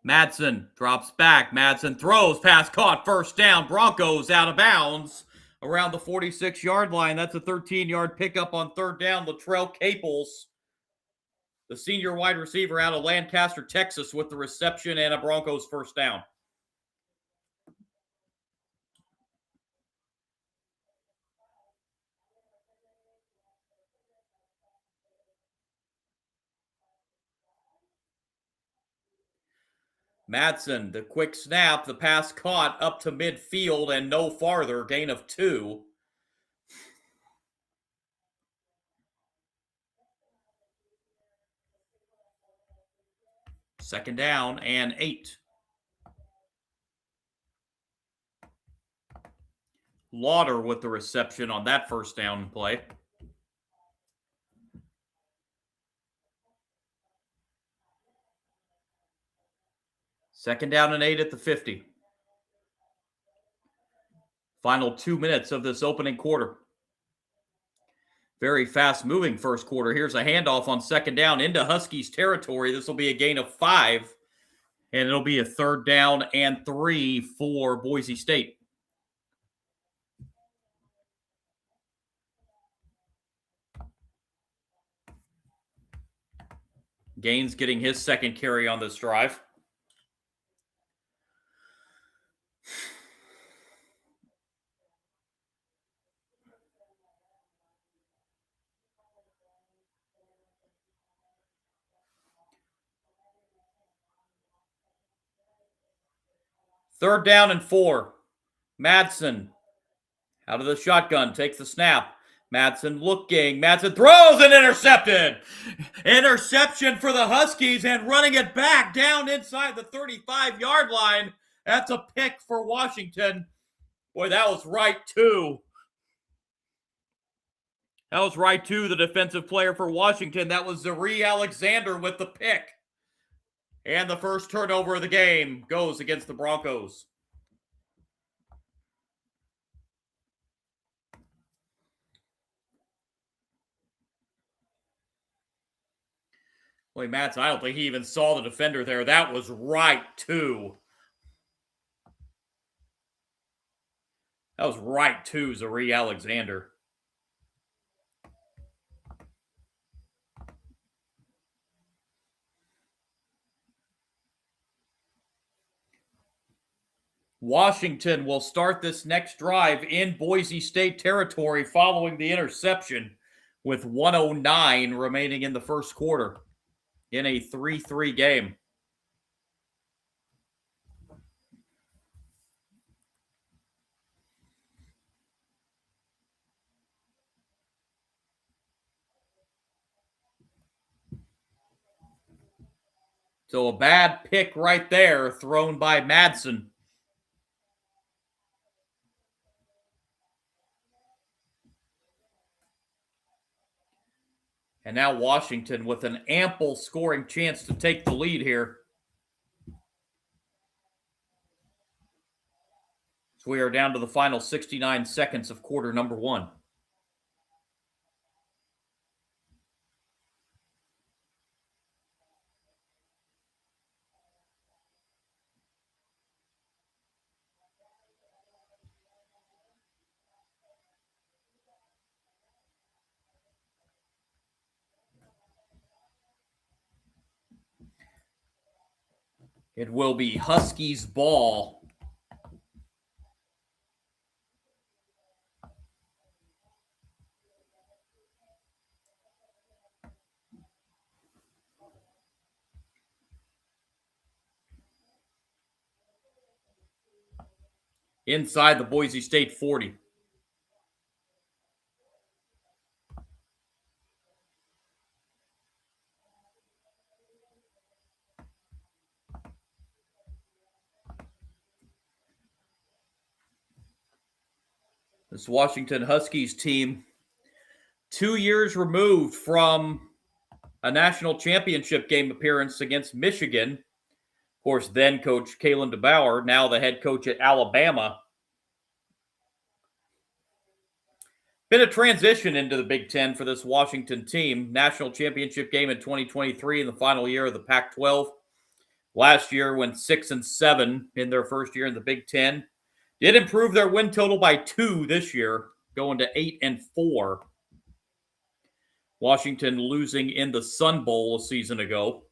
Madsen drops back. Madsen throws. Pass caught. First down. Broncos out of bounds around the 46-yard line. That's a 13-yard pickup on third down. Latrell Caples, the senior wide receiver out of Lancaster, Texas, with the reception and a Broncos first down. Madsen, the quick snap, the pass caught up to midfield and no farther, gain of 2. Second down and 8. Lauder with the reception on that first down play. Second down and 8 at the 50. Final 2 minutes of this opening quarter. Very fast-moving first quarter. Here's a handoff on second down into Huskies territory. This will be a gain of 5, and it'll be a third down and 3 for Boise State. Gaines getting his second carry on this drive. Third down and 4. Madsen out of the shotgun, takes the snap. Madsen looking. Madsen throws and intercepted. Interception for the Huskies and running it back down inside the 35-yard line. That's a pick for Washington. Boy, that was right too. That was right too, the defensive player for Washington. That was Zaire Alexander with the pick. And the first turnover of the game goes against the Broncos. Boy, Matson, I don't think he even saw the defender there. That was right, too. That was right, too, Zaire Alexander. Washington will start this next drive in Boise State territory following the interception with 1:09 remaining in the first quarter in a 3-3 game. So a bad pick right there thrown by Madsen. And now Washington with an ample scoring chance to take the lead here. So we are down to the final 69 seconds of quarter number 1. It will be Huskies ball. Inside the Boise State 40. This Washington Huskies team, 2 years removed from a national championship game appearance against Michigan. Of course, then coach Kalen DeBauer, now the head coach at Alabama. Been a transition into the Big Ten for this Washington team. National championship game in 2023 in the final year of the Pac-12. Last year went 6-7 in their first year in the Big Ten. Did improve their win total by 2 this year, going to 8-4. Washington losing in the Sun Bowl a season ago.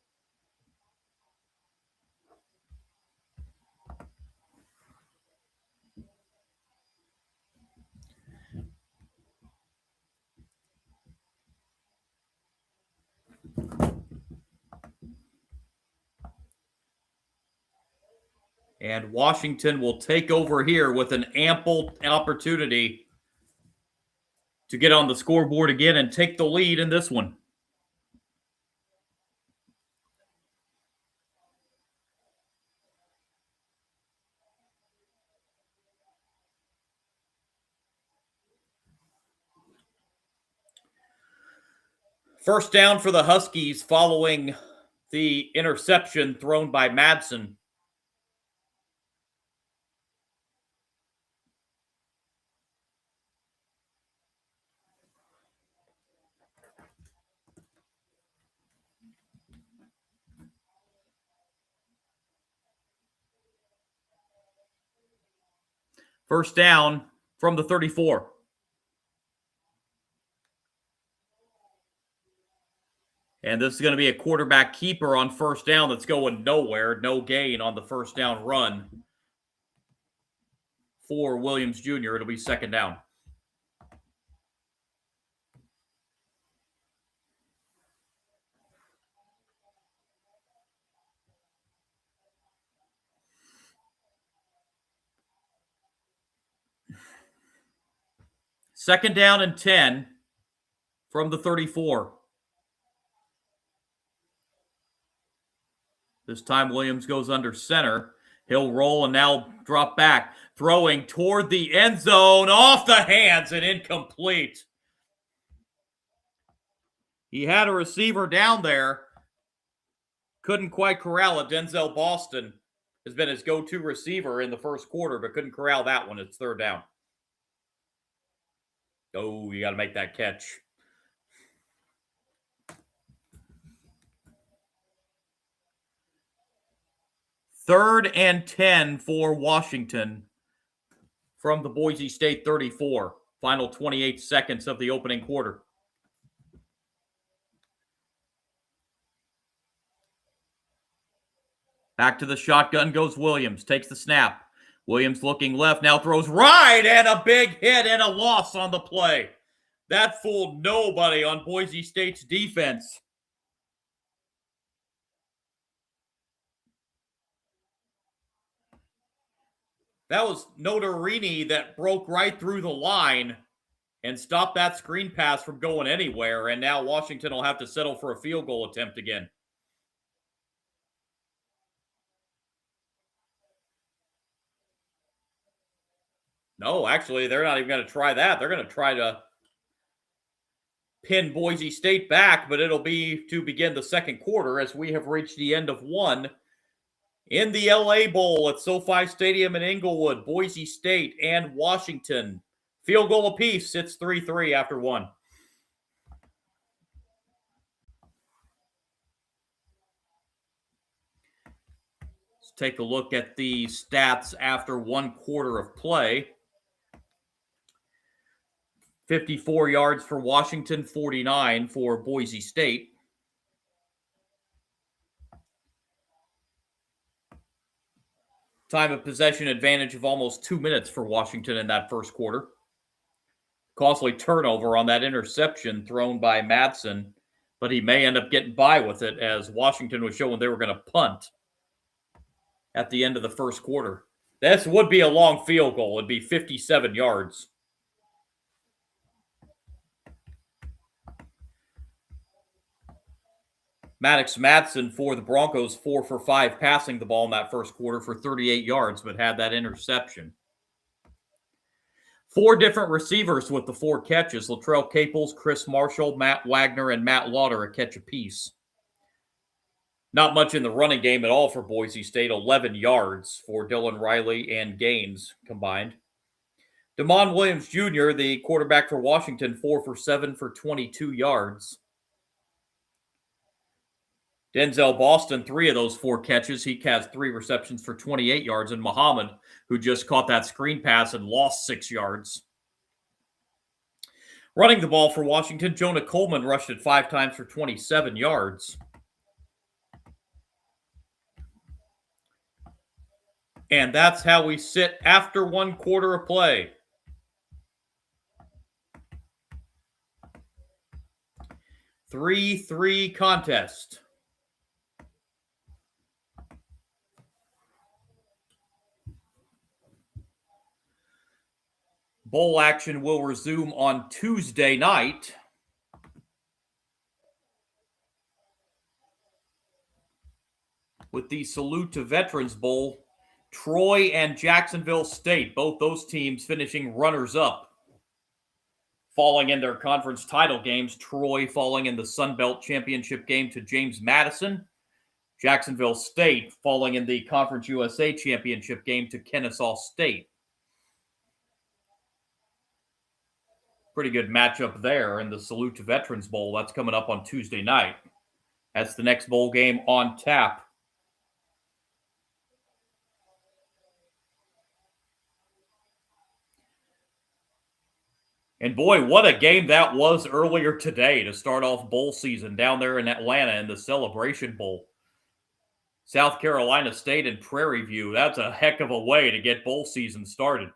And Washington will take over here with an ample opportunity to get on the scoreboard again and take the lead in this one. First down for the Huskies following the interception thrown by Madsen. First down from the 34. And this is going to be a quarterback keeper on first down that's going nowhere. No gain on the first down run for Williams Jr. It'll be second down. Second down and 10 from the 34. This time Williams goes under center. He'll roll and now drop back. Throwing toward the end zone, off the hands and incomplete. He had a receiver down there. Couldn't quite corral it. Denzel Boston has been his go-to receiver in the first quarter, but couldn't corral that one. It's third down. Oh, you got to make that catch. Third and 10 for Washington from the Boise State 34. Final 28 seconds of the opening quarter. Back to the shotgun goes Williams. Takes the snap. Williams looking left, now throws right, and a big hit and a loss on the play. That fooled nobody on Boise State's defense. That was Notarini that broke right through the line and stopped that screen pass from going anywhere, and now Washington will have to settle for a field goal attempt again. No, actually, they're not even going to try that. They're going to try to pin Boise State back, but it'll be to begin the second quarter as we have reached the end of one In the LA Bowl at SoFi Stadium in Inglewood, Boise State and Washington. Field goal apiece. It's 3-3 after one. Let's take a look at the stats after 1 quarter of play. 54 yards for Washington, 49 for Boise State. Time of possession advantage of almost 2 minutes for Washington in that first quarter. Costly turnover on that interception thrown by Madsen, but he may end up getting by with it as Washington was showing they were going to punt at the end of the first quarter. This would be a long field goal. It'd be 57 yards. Maddox Madsen for the Broncos, 4 for 5 passing the ball in that first quarter for 38 yards, but had that interception. 4 different receivers with the 4 catches. Latrell Caples, Chris Marshall, Matt Wagner, and Matt Lauder a catch apiece. Not much in the running game at all for Boise State. 11 yards for Dylan Riley and Gaines combined. Damon Williams Jr., the quarterback for Washington, 4 for 7 for 22 yards. Denzel Boston, 3 of those 4 catches. He has 3 receptions for 28 yards. And Muhammad, who just caught that screen pass and lost 6 yards. Running the ball for Washington, Jonah Coleman rushed it 5 times for 27 yards. And that's how we sit after 1 quarter of play. Three contest. Bowl action will resume on Tuesday night. With the Salute to Veterans Bowl, Troy and Jacksonville State, both those teams finishing runners-up, falling in their conference title games. Troy falling in the Sun Belt Championship game to James Madison. Jacksonville State falling in the Conference USA Championship game to Kennesaw State. Pretty good matchup there in the Salute to Veterans Bowl. That's coming up on Tuesday night. That's the next bowl game on tap. And boy, what a game that was earlier today to start off bowl season down there in Atlanta in the Celebration Bowl. South Carolina State and Prairie View. That's a heck of a way to get bowl season started.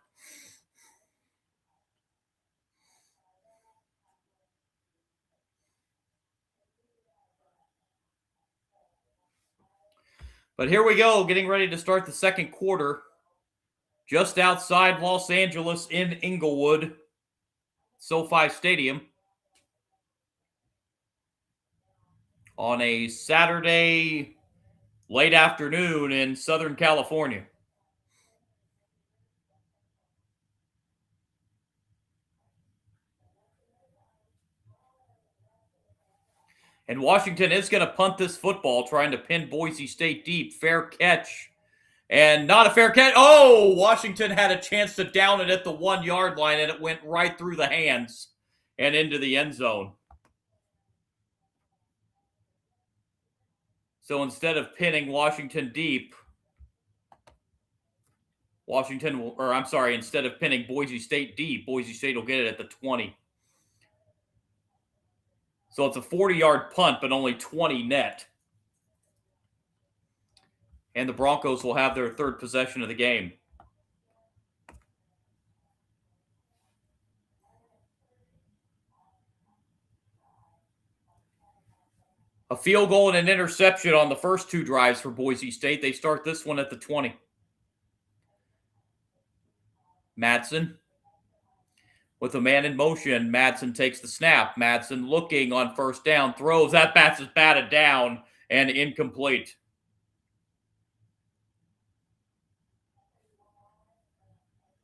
But here we go, getting ready to start the second quarter. Just outside Los Angeles in Inglewood, SoFi Stadium. On a Saturday late afternoon in Southern California. And Washington is going to punt this football, trying to pin Boise State deep. Fair catch. And not a fair catch. Oh, Washington had a chance to down it at the 1-yard line, and it went right through the hands and into the end zone. So instead of pinning Washington deep, instead of pinning Boise State deep, Boise State will get it at the 20. So it's a 40-yard punt, but only 20 net. And the Broncos will have their third possession of the game. A field goal and an interception on the first 2 drives for Boise State. They start this one at the 20. Madsen with a man in motion. Madsen takes the snap. Madsen looking on first down. Throws. That pass is batted down and incomplete.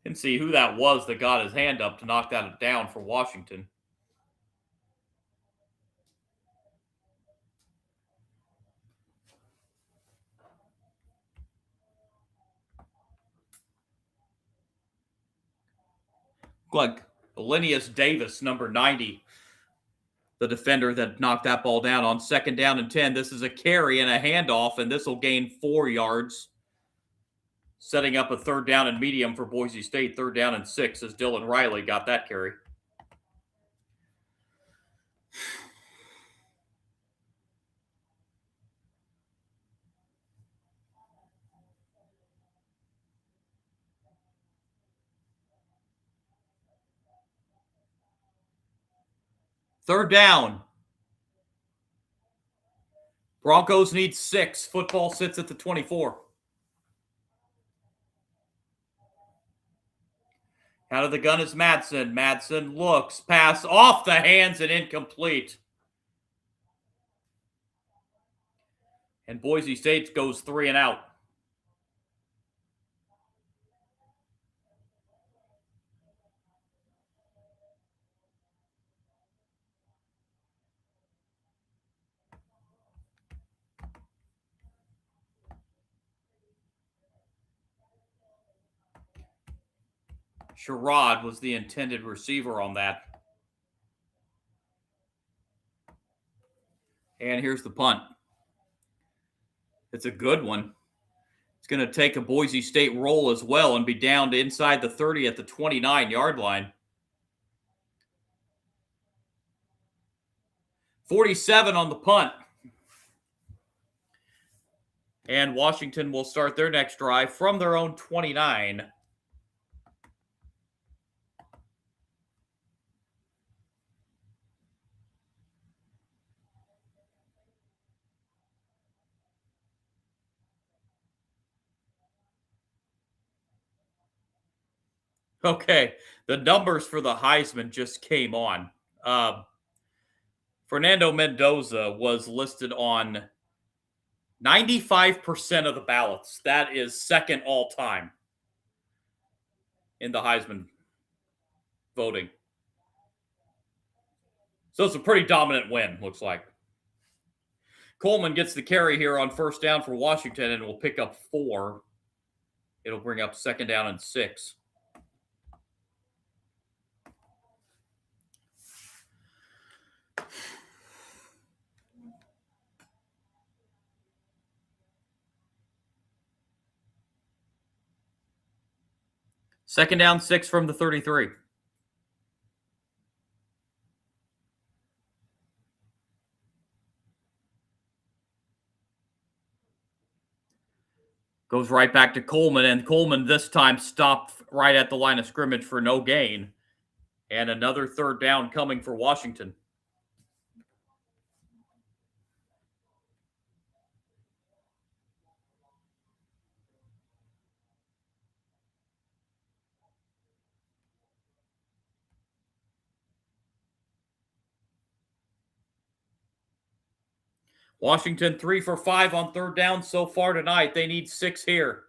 Didn't see who that was that got his hand up to knock that down for Washington. like Linnaeus Davis, number 90, the defender that knocked that ball down on 2nd down and 10. This is a carry and a handoff, and this will gain 4 yards, setting up a 3rd down and medium for Boise State. 3rd down and 6 as Dylan Riley got that carry. Third down. Broncos need 6. Football sits at the 24. Out of the gun is Madsen. Madsen looks, pass off the hands and incomplete. And Boise State goes 3 and out. Sherrod was the intended receiver on that. And here's the punt. It's a good one. It's going to take a Boise State roll as well and be down to inside the 30 at the 29-yard line. 47 on the punt. And Washington will start their next drive from their own 29. Okay, the numbers for the Heisman just came on. Fernando Mendoza was listed on 95% of the ballots. That is second all time in the Heisman voting. So it's a pretty dominant win, looks like. Coleman gets the carry here on 1st down for Washington and will pick up 4. It'll bring up 2nd down and 6. Second down, 6 from the 33. Goes right back to Coleman, and Coleman this time stopped right at the line of scrimmage for no gain. And another 3rd down coming for Washington. Washington 3 for 5 on 3rd down so far tonight. They need 6 here.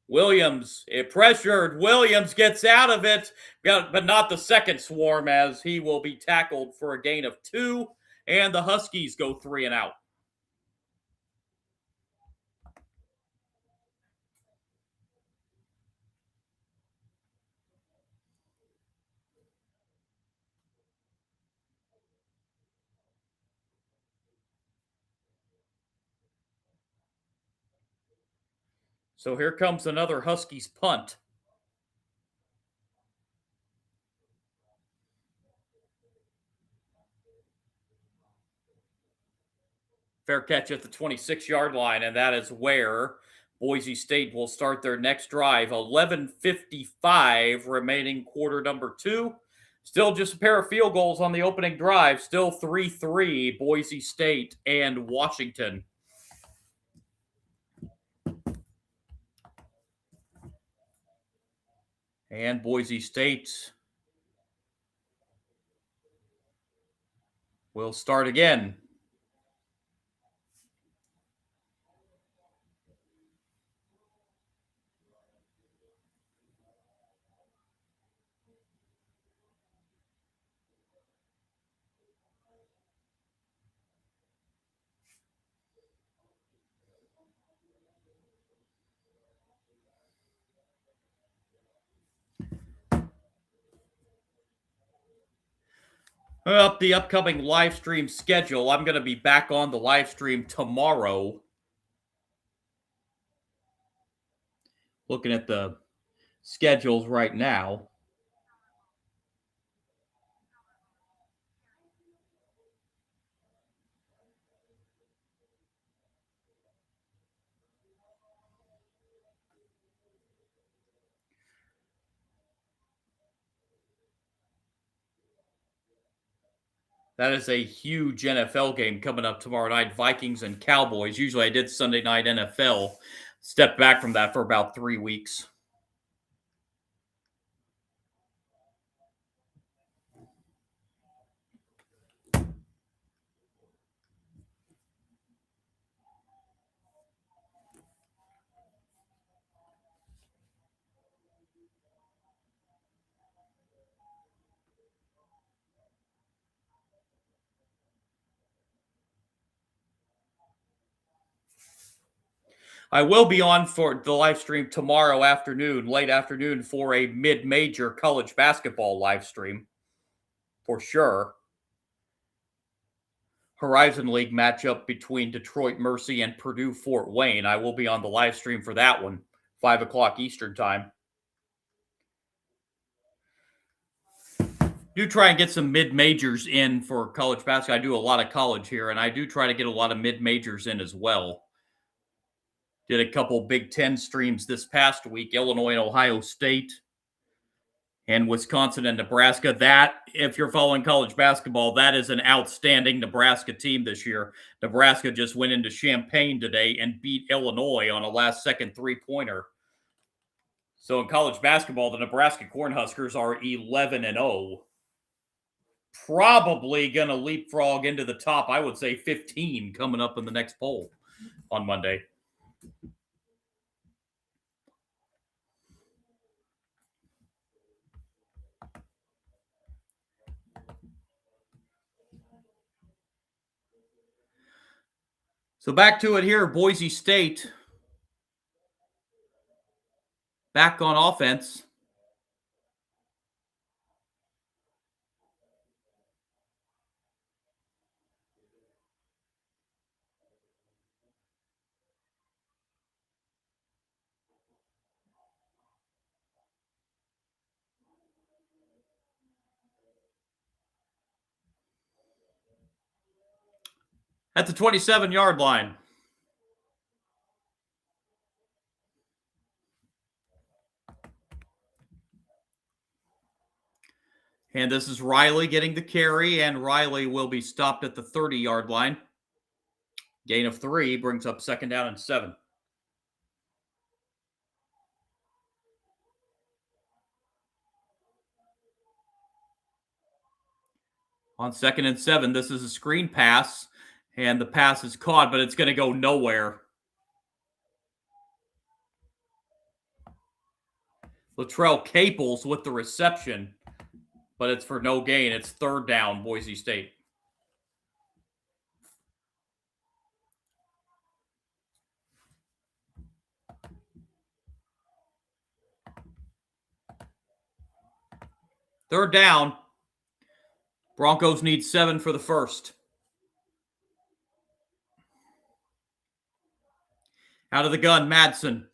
Williams, it pressured. Williams gets out of it, but not the second swarm as he will be tackled for a gain of 2, and the Huskies go 3 and out. So here comes another Huskies punt. Fair catch at the 26-yard line, and that is where Boise State will start their next drive. 11:55 remaining, quarter number 2. Still just a pair of field goals on the opening drive. Still 3-3, Boise State and Washington. And Boise State will start again. Up the upcoming live stream schedule, I'm going to be back on the live stream tomorrow. Looking at the schedules right now. That is a huge NFL game coming up tomorrow night. Vikings and Cowboys. Usually I did Sunday night NFL. Stepped back from that for about 3 weeks. I will be on for the live stream tomorrow afternoon, late afternoon, for a mid-major college basketball live stream. For sure. Horizon League matchup between Detroit Mercy and Purdue Fort Wayne. I will be on the live stream for that one, 5 o'clock Eastern time. Do try and get some mid-majors in for college basketball. I do a lot of college here, and I do try to get a lot of mid-majors in as well. Did a couple Big Ten streams this past week, Illinois and Ohio State, and Wisconsin and Nebraska. That, if you're following college basketball, that is an outstanding Nebraska team this year. Nebraska just went into Champaign today and beat Illinois on a last-second three-pointer. So in college basketball, the Nebraska Cornhuskers are 11-0. Probably going to leapfrog into the top, I would say 15 coming up in the next poll on Monday. So back to it here, Boise State back on offense. At the 27-yard line. And this is Riley getting the carry, and Riley will be stopped at the 30-yard line. Gain of 3 brings up 2nd down and 7. On 2nd and 7, this is a screen pass, and the pass is caught, but it's going to go nowhere. Latrell Caples with the reception, but it's for no gain. It's 3rd down, Boise State. Third down. Broncos need 7 for the first. Out of the gun, Madsen.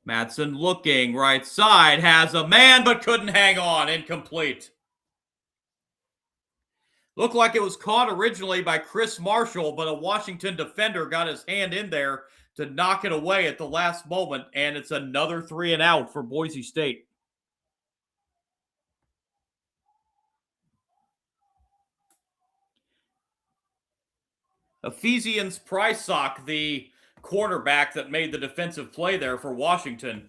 Madsen looking right side, has a man, but couldn't hang on. Incomplete. Looked like it was caught originally by Chris Marshall, but a Washington defender got his hand in there to knock it away at the last moment, and it's another 3 and out for Boise State. Ephesians Prysock, the cornerback that made the defensive play there for Washington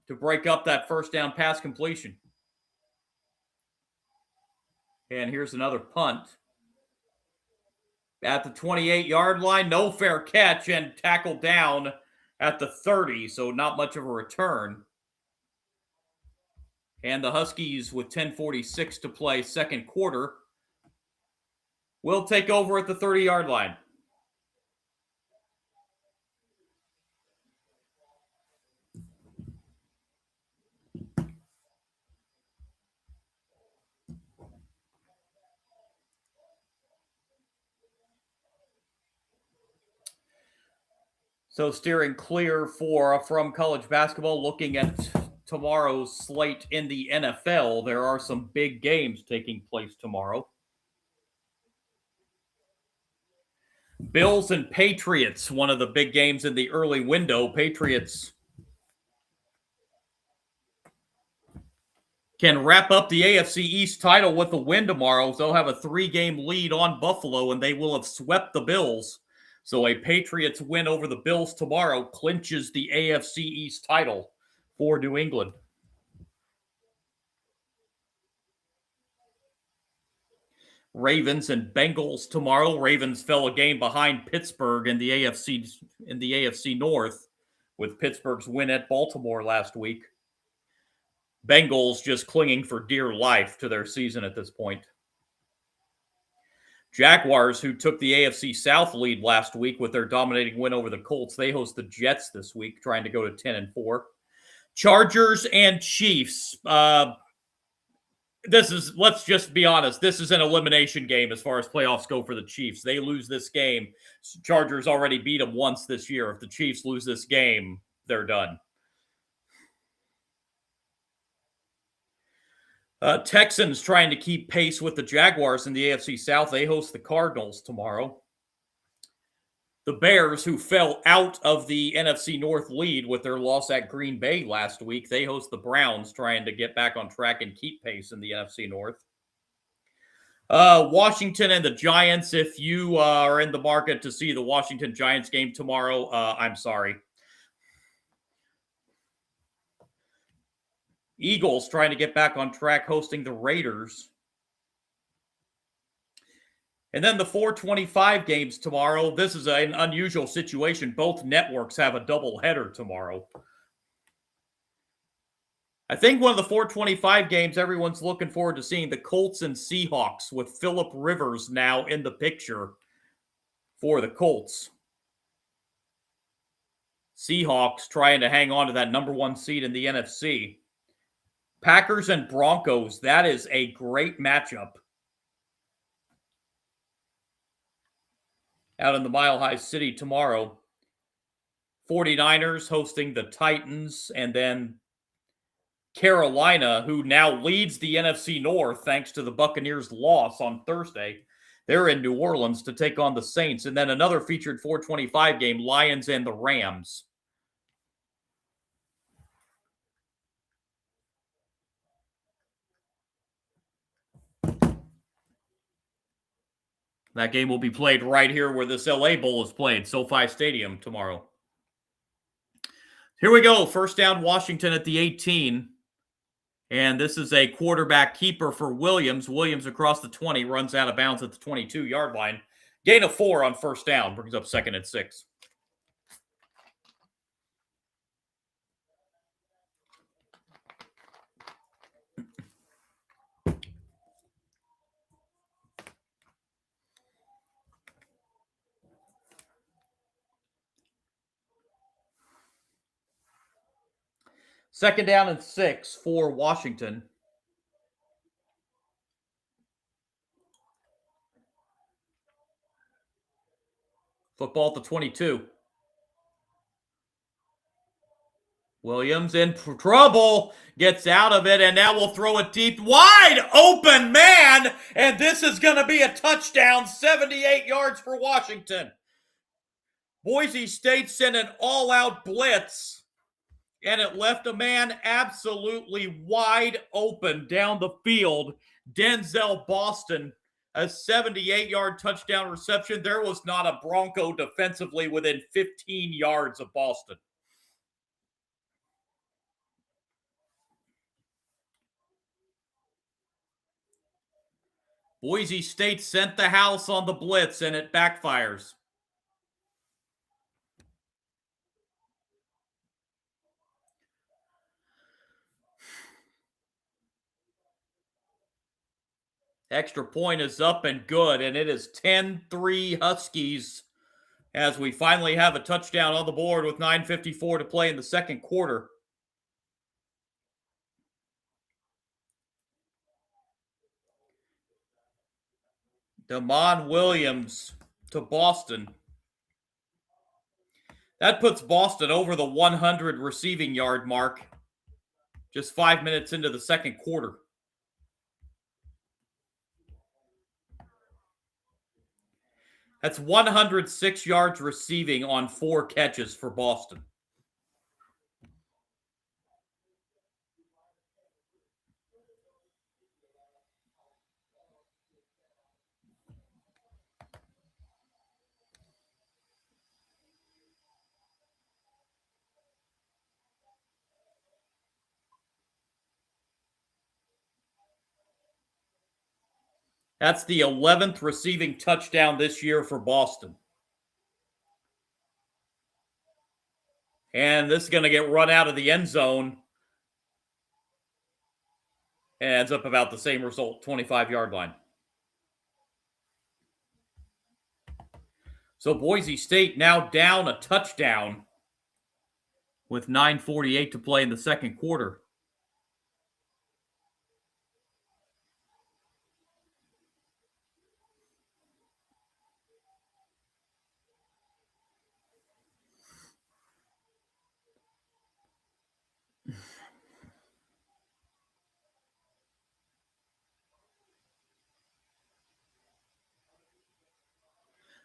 to break up that first down pass completion. And here's another punt. At the 28-yard line, no fair catch and tackled down at the 30, so not much of a return. And the Huskies, with 10:46 to play, second quarter, will take over at the 30-yard line. So steering clear from college basketball, looking at tomorrow's slate in the NFL, there are some big games taking place tomorrow. Bills and Patriots, one of the big games in the early window. Patriots can wrap up the AFC East title with a win tomorrow. They'll have a 3-game lead on Buffalo, and they will have swept the Bills. So a Patriots win over the Bills tomorrow clinches the AFC East title for New England. Ravens and Bengals tomorrow. Ravens fell a game behind Pittsburgh in the AFC North with Pittsburgh's win at Baltimore last week. Bengals just clinging for dear life to their season at this point. Jaguars, who took the AFC South lead last week with their dominating win over the Colts, they host the Jets this week, trying to go to 10-4. Chargers and Chiefs. Let's just be honest, this is an elimination game as far as playoffs go for the Chiefs. They lose this game. Chargers already beat them once this year. If the Chiefs lose this game, they're done. Texans trying to keep pace with the Jaguars in the AFC South. They host the Cardinals tomorrow. The Bears, who fell out of the NFC North lead with their loss at Green Bay last week, they host the Browns, trying to get back on track and keep pace in the NFC North. Washington and the Giants. If you are in the market to see the Washington Giants game tomorrow, I'm sorry. Eagles trying to get back on track, hosting the Raiders. And then the 425 games tomorrow. This is an unusual situation. Both networks have a doubleheader tomorrow. I think one of the 425 games everyone's looking forward to seeing, the Colts and Seahawks, with Phillip Rivers now in the picture for the Colts. Seahawks trying to hang on to that number 1 seed in the NFC. Packers and Broncos, that is a great matchup. Out in the Mile High City tomorrow. 49ers hosting the Titans, and then Carolina, who now leads the NFC North thanks to the Buccaneers' loss on Thursday. They're in New Orleans to take on the Saints. And then another featured 425 game, Lions and the Rams. That game will be played right here where this LA Bowl is played, SoFi Stadium tomorrow. Here we go. First down, Washington at the 18. And this is a quarterback keeper for Williams. Williams across the 20, runs out of bounds at the 22-yard line. Gain of 4 on first down, brings up 2nd and 6. Second down and 6 for Washington. Football at the 22. Williams in trouble, gets out of it, and now we'll throw it deep. Wide open man, and this is going to be a touchdown, 78 yards for Washington. Boise State sent an all-out blitz, and it left a man absolutely wide open down the field. Denzel Boston, a 78-yard touchdown reception. There was not a Bronco defensively within 15 yards of Boston. Boise State sent the house on the blitz, and it backfires. Extra point is up and good, and it is 10-3 Huskies as we finally have a touchdown on the board with 9:54 to play in the second quarter. Damon Williams to Boston. That puts Boston over the 100 receiving yard mark just 5 minutes into the second quarter. That's 106 yards receiving on 4 catches for Boston. That's the 11th receiving touchdown this year for Boston. And this is going to get run out of the end zone. And ends up about the same result, 25-yard line. So Boise State now down a touchdown with 9:48 to play in the second quarter.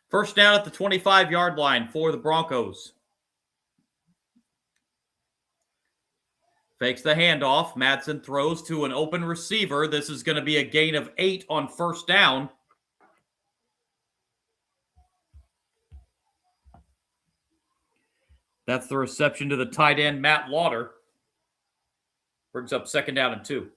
First down at the 25-yard line for the Broncos. Fakes the handoff. Madsen throws to an open receiver. This is going to be a gain of 8 on first down. That's the reception to the tight end, Matt Lauder. Brings up second down and 2.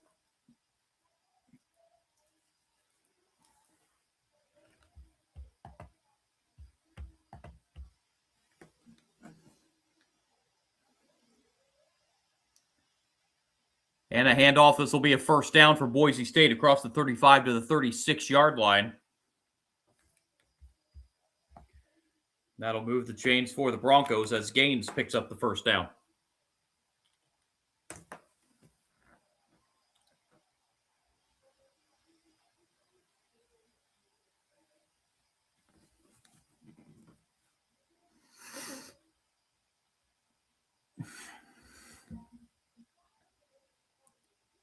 And a handoff. This will be a first down for Boise State across the 35 to the 36-yard line. That'll move the chains for the Broncos as Gaines picks up the first down.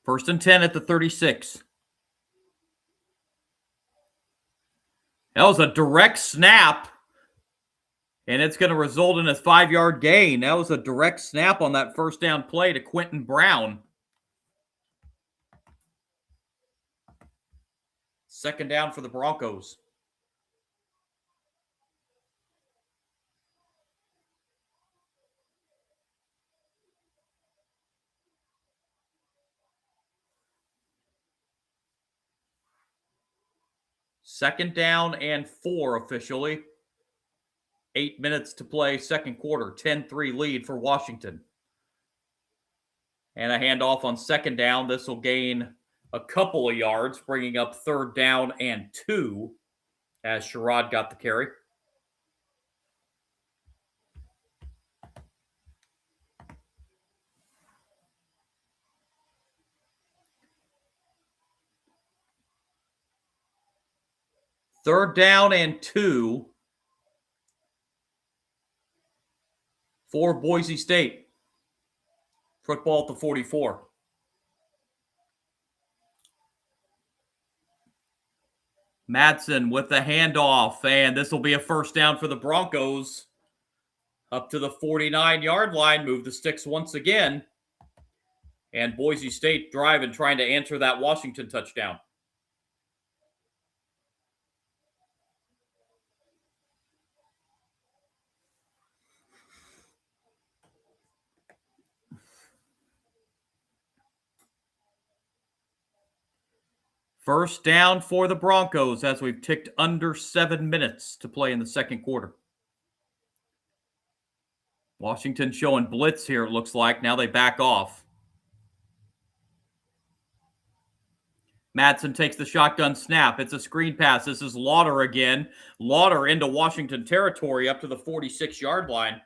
First and 10 at the 36. That was a direct snap, and it's going to result in a 5-yard gain. That was a direct snap on that first down play to Quentin Brown. Second down for the Broncos. Second down and 4 officially. 8 minutes to play, second quarter. 10-3 lead for Washington. And a handoff on second down. This will gain a couple of yards, bringing up third down and 2 as Sherrod got the carry. Third down and 2 for Boise State. Football at the 44. Madsen with the handoff, and this will be a first down for the Broncos. Up to the 49-yard line, move the sticks once again. And Boise State driving, trying to answer that Washington touchdown. First down for the Broncos as we've ticked under 7 minutes to play in the second quarter. Washington showing blitz here, it looks like. Now they back off. Madsen takes the shotgun snap. It's a screen pass. This is Lauder again. Lauder into Washington territory up to the 46-yard line.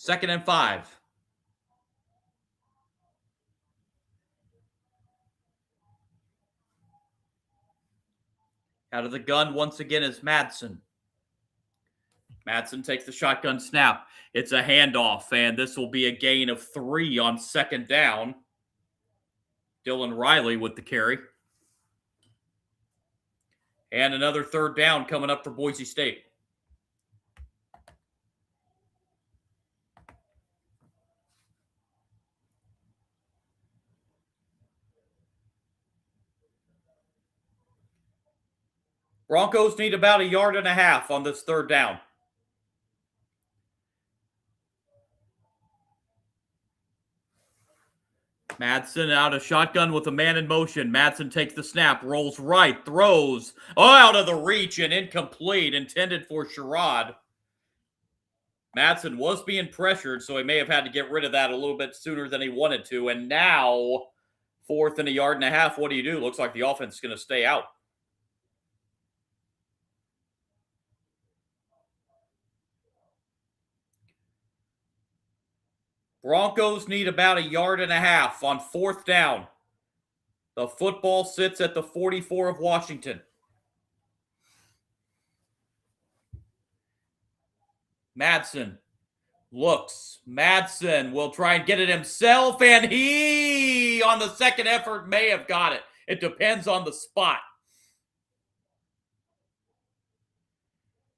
2nd and 5. Out of the gun once again is Madsen. Madsen takes the shotgun snap. It's a handoff, and this will be a gain of 3 on 2nd down. Dylan Riley with the carry. And another 3rd down coming up for Boise State. Broncos need about 1.5 yards on this 3rd down. Madsen out of shotgun with a man in motion. Madsen takes the snap, rolls right, throws. Out of the reach and incomplete, intended for Sherrod. Madsen was being pressured, so he may have had to get rid of that a little bit sooner than he wanted to. And now, 4th and 1.5 yards. What do you do? Looks like the offense is going to stay out. Broncos need about 1.5 yards on 4th down. The football sits at the 44 of Washington. Madsen looks. Madsen will try and get it himself, and he, on the 2nd effort, may have got it. It depends on the spot.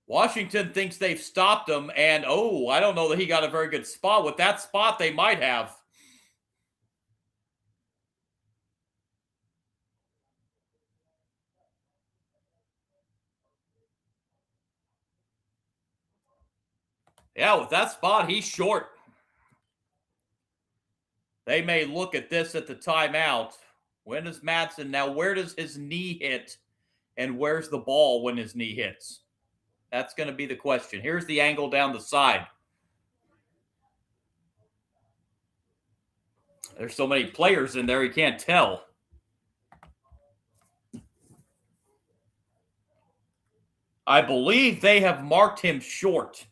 Washington thinks they've stopped him, and I don't know that he got a very good spot. With that spot, they might have. Yeah, with that spot, he's short. They may look at this at the timeout. When is Madsen? Now, where does his knee hit? And where's the ball when his knee hits? That's going to be the question. Here's the angle down the side. There's so many players in there, you can't tell. I believe they have marked him short.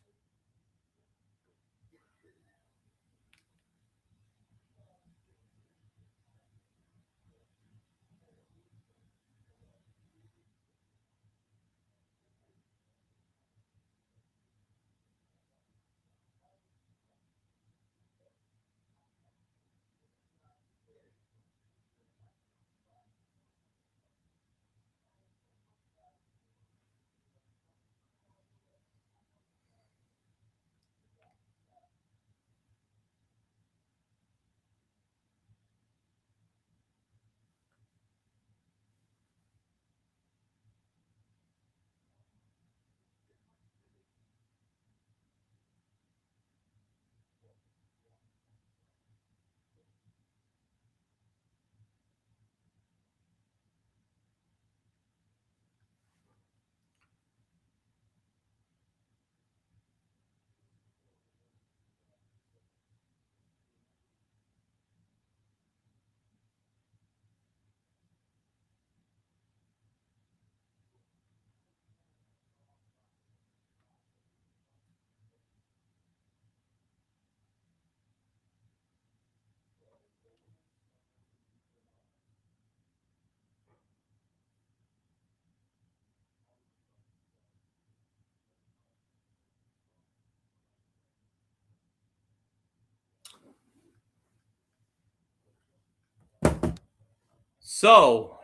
So,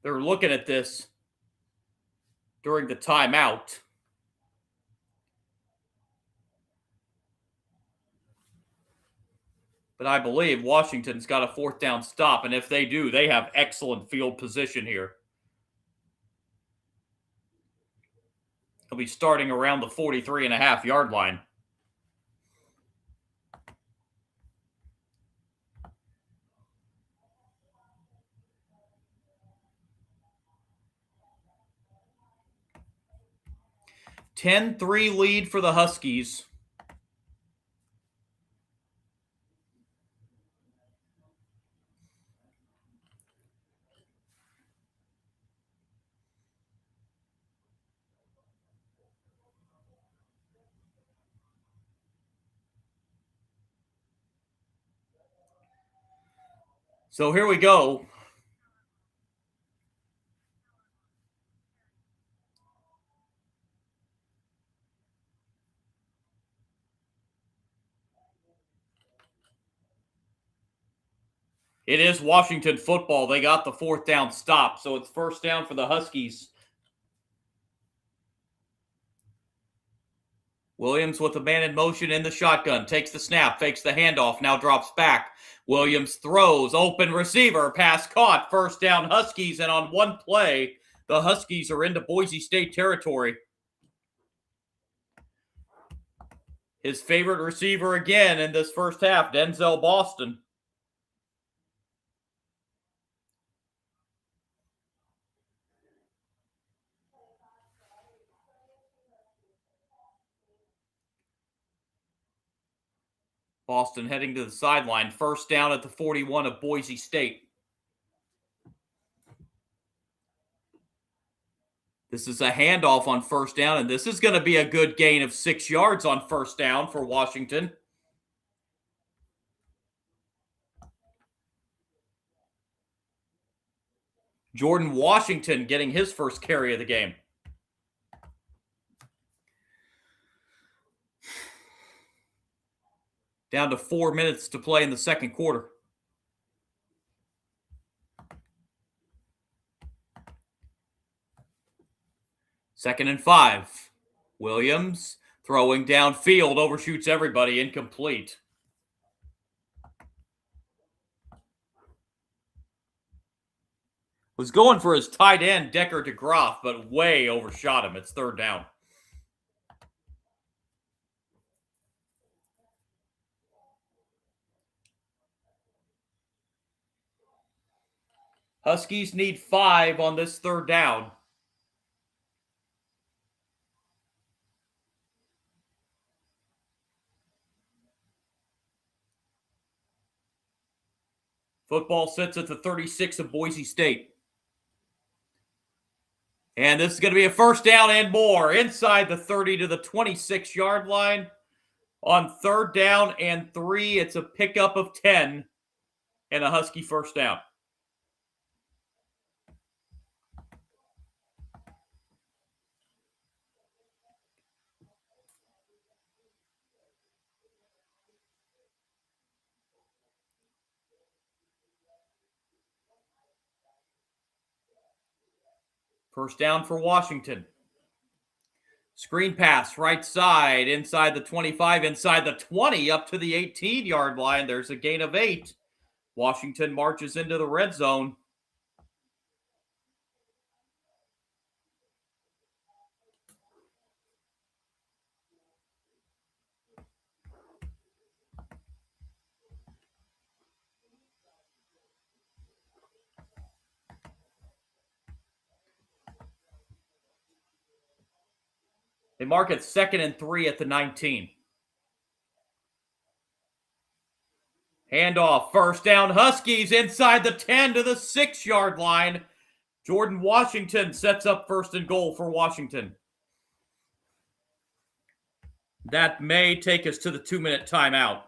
they're looking at this during the timeout. But I believe Washington's got a 4th down stop, and if they do, they have excellent field position here. He'll be starting around the 43.5 yard line. (10-3) lead for the Huskies. So here we go. It is Washington football. They got the fourth down stop, so it's first down for the Huskies. Williams with the man in motion in the shotgun. Takes the snap, fakes the handoff, now drops back. Williams throws, open receiver, pass caught, first down Huskies, and on one play, the Huskies are into Boise State territory. His favorite receiver again in this first half, Denzel Boston. Boston heading to the sideline. First down at the 41 of Boise State. This is a handoff on first down, and this is going to be a good gain of 6 yards on first down for Washington. Jordan Washington getting his first carry of the game. Down to 4 minutes to play in the second quarter. Second and 5. Williams throwing downfield, overshoots everybody, incomplete. Was going for his tight end, Decker DeGroff, but way overshot him. It's third down. Huskies need 5 on this third down. Football sits at the 36 of Boise State. And this is going to be a first down and more inside the 30 to the 26-yard line. On third down and 3, it's a pickup of 10 and a Husky first down. First down for Washington. Screen pass, right side, inside the 25, inside the 20, up to the 18-yard line. There's a gain of 8. Washington marches into the red zone. They mark it 2nd and 3 at the 19. Handoff, first down, Huskies inside the 10 to the 6-yard line. Jordan Washington sets up first and goal for Washington. That may take us to the 2-minute timeout.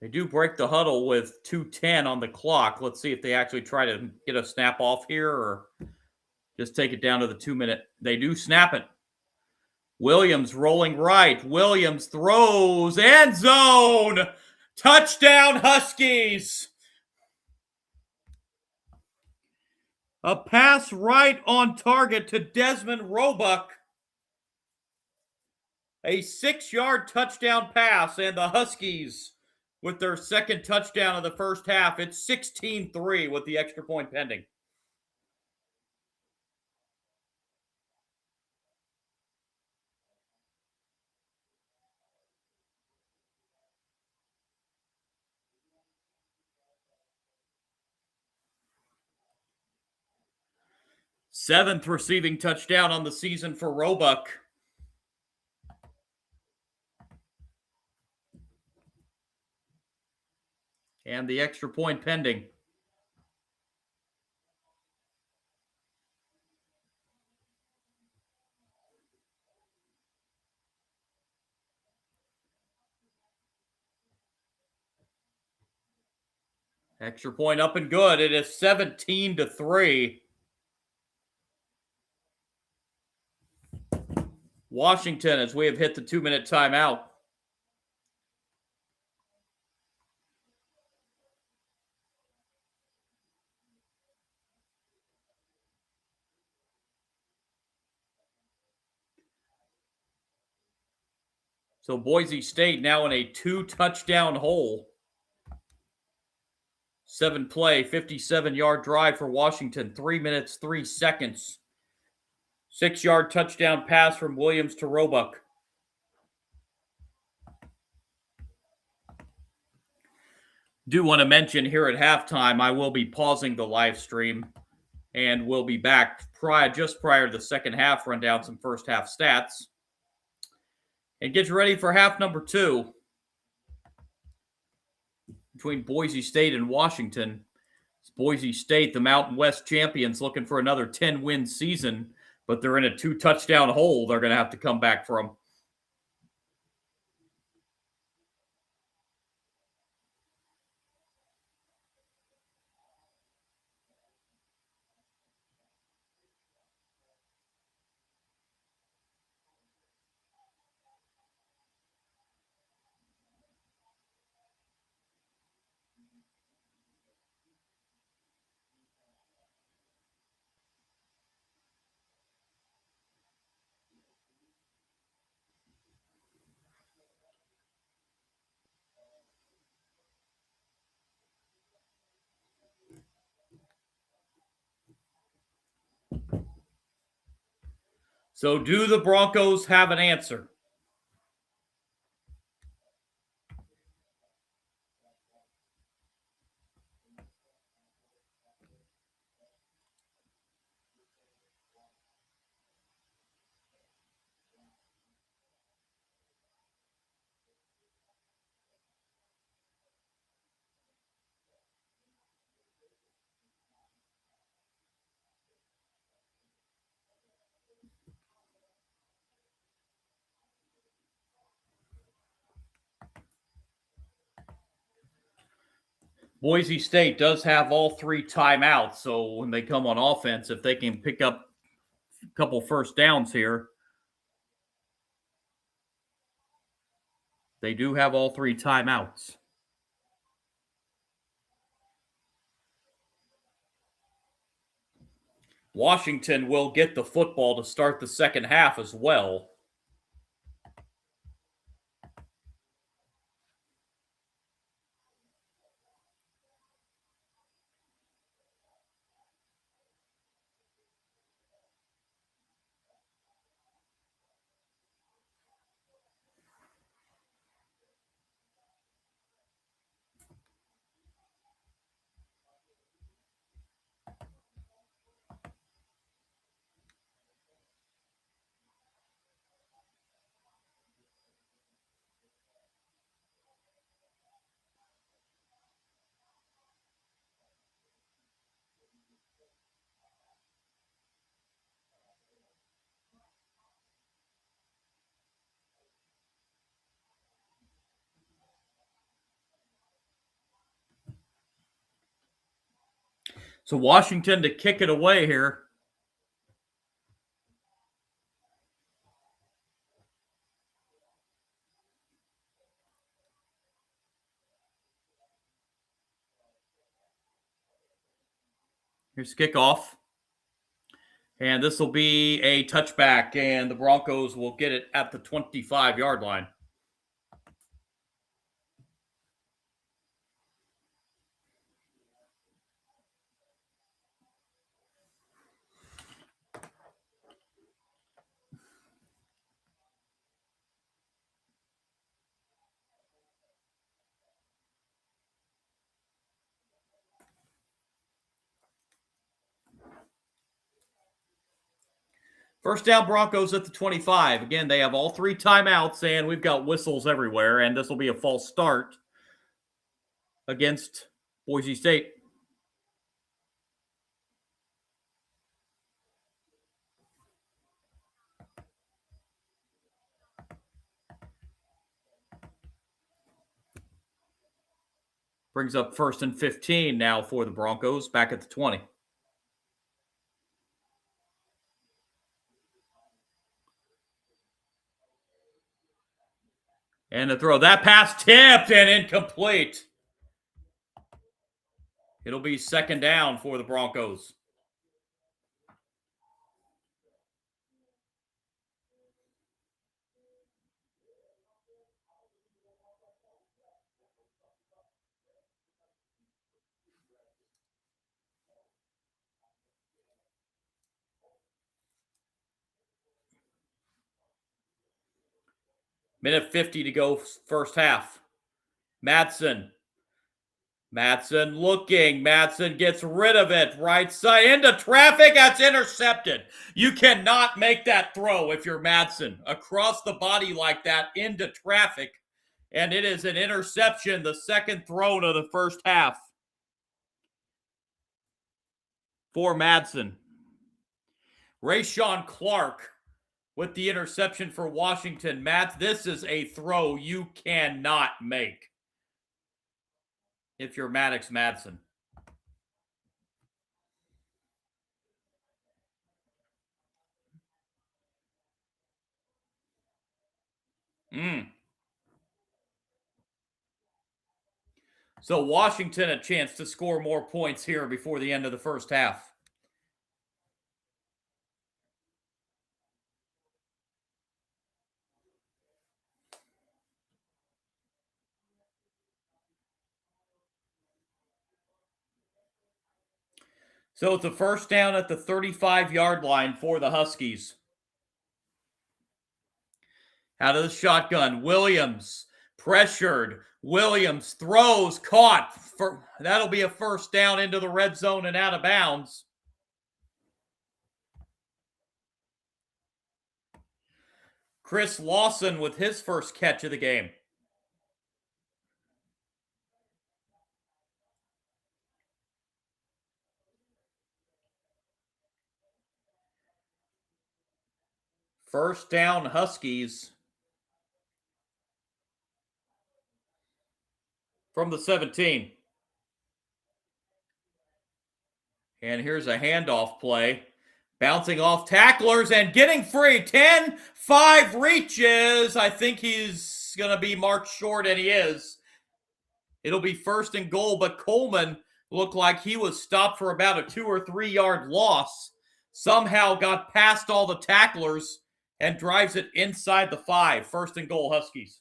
They do break the huddle with 2:10 on the clock. Let's see if they actually try to get a snap off here or just take it down to the 2-minute. They do snap it. Williams rolling right. Williams throws. End zone. Touchdown, Huskies. A pass right on target to Desmond Roebuck. A 6-yard touchdown pass, and the Huskies with their second touchdown of the first half. It's 16-3 with the extra point pending. Seventh receiving touchdown on the season for Roebuck. And the extra point pending. Extra point up and good. It is 17-3. Washington, as we have hit the 2-minute timeout. So Boise State now in a 2-touchdown hole. 7-play, 57-yard drive for Washington. 3 minutes, 3 seconds. 6-yard touchdown pass from Williams to Roebuck. Do want to mention here at halftime, I will be pausing the live stream and we'll be back just prior to the second half, run down some first half stats. And get you ready for half number 2 between Boise State and Washington. It's Boise State, the Mountain West champions, looking for another 10-win season, but they're in a 2-touchdown hole they're going to have to come back from. So do the Broncos have an answer? Boise State does have all 3 timeouts, so when they come on offense, if they can pick up a couple first downs here, they do have all 3 timeouts. Washington will get the football to start the second half as well. So Washington to kick it away here. Here's kickoff. And this will be a touchback, and the Broncos will get it at the 25-yard line. First down, Broncos at the 25. Again, they have all 3 timeouts, and we've got whistles everywhere, and this will be a false start against Boise State. Brings up 1st and 15 now for the Broncos, back at the 20. And the throw. That pass tipped and incomplete. It'll be 2nd down for the Broncos. Minute 50 to go, first half. Madsen looking. Madsen gets rid of it. Right side into traffic. That's intercepted. You cannot make that throw if you're Madsen. Across the body like that into traffic. And it is an interception, the 2nd throw of the first half for Madsen. Rayshawn Clark with the interception for Washington. Matt, this is a throw you cannot make if you're Maddox Madsen. So Washington a chance to score more points here before the end of the first half. So it's a 1st down at the 35-yard line for the Huskies. Out of the shotgun, Williams pressured. Williams throws, caught. That'll be a 1st down into the red zone and out of bounds. Chris Lawson with his first catch of the game. First down, Huskies from the 17. And here's a handoff play. Bouncing off tacklers and getting free. 10-5 reaches. I think he's going to be marked short, and he is. It'll be 1st and goal, but Coleman looked like he was stopped for about a 2 or 3 yard loss. Somehow got past all the tacklers and drives it inside the 5. 1st and goal, Huskies.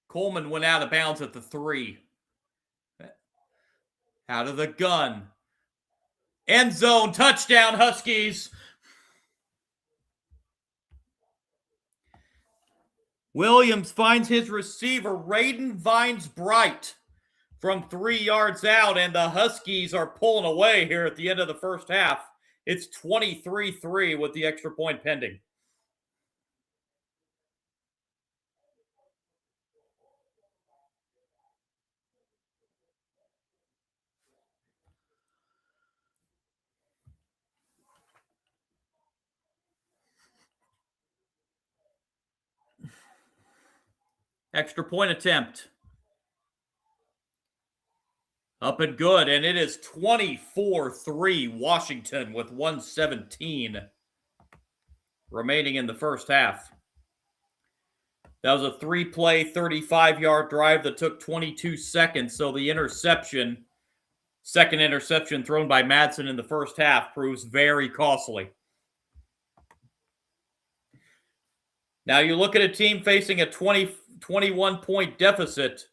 Coleman went out of bounds at the 3. Out of the gun. End zone, touchdown, Huskies. Williams finds his receiver, Raiden Vines Bright, from 3 yards out, and the Huskies are pulling away here at the end of the first half. It's 23-3 with the extra point pending. Extra point attempt. Up and good, and it is 24-3 Washington with 1:17 remaining in the first half. That was a 3-play, 35-yard drive that took 22 seconds, so the interception, 2nd interception thrown by Madsen in the first half, proves very costly. Now you look at a team facing a 21-point deficit.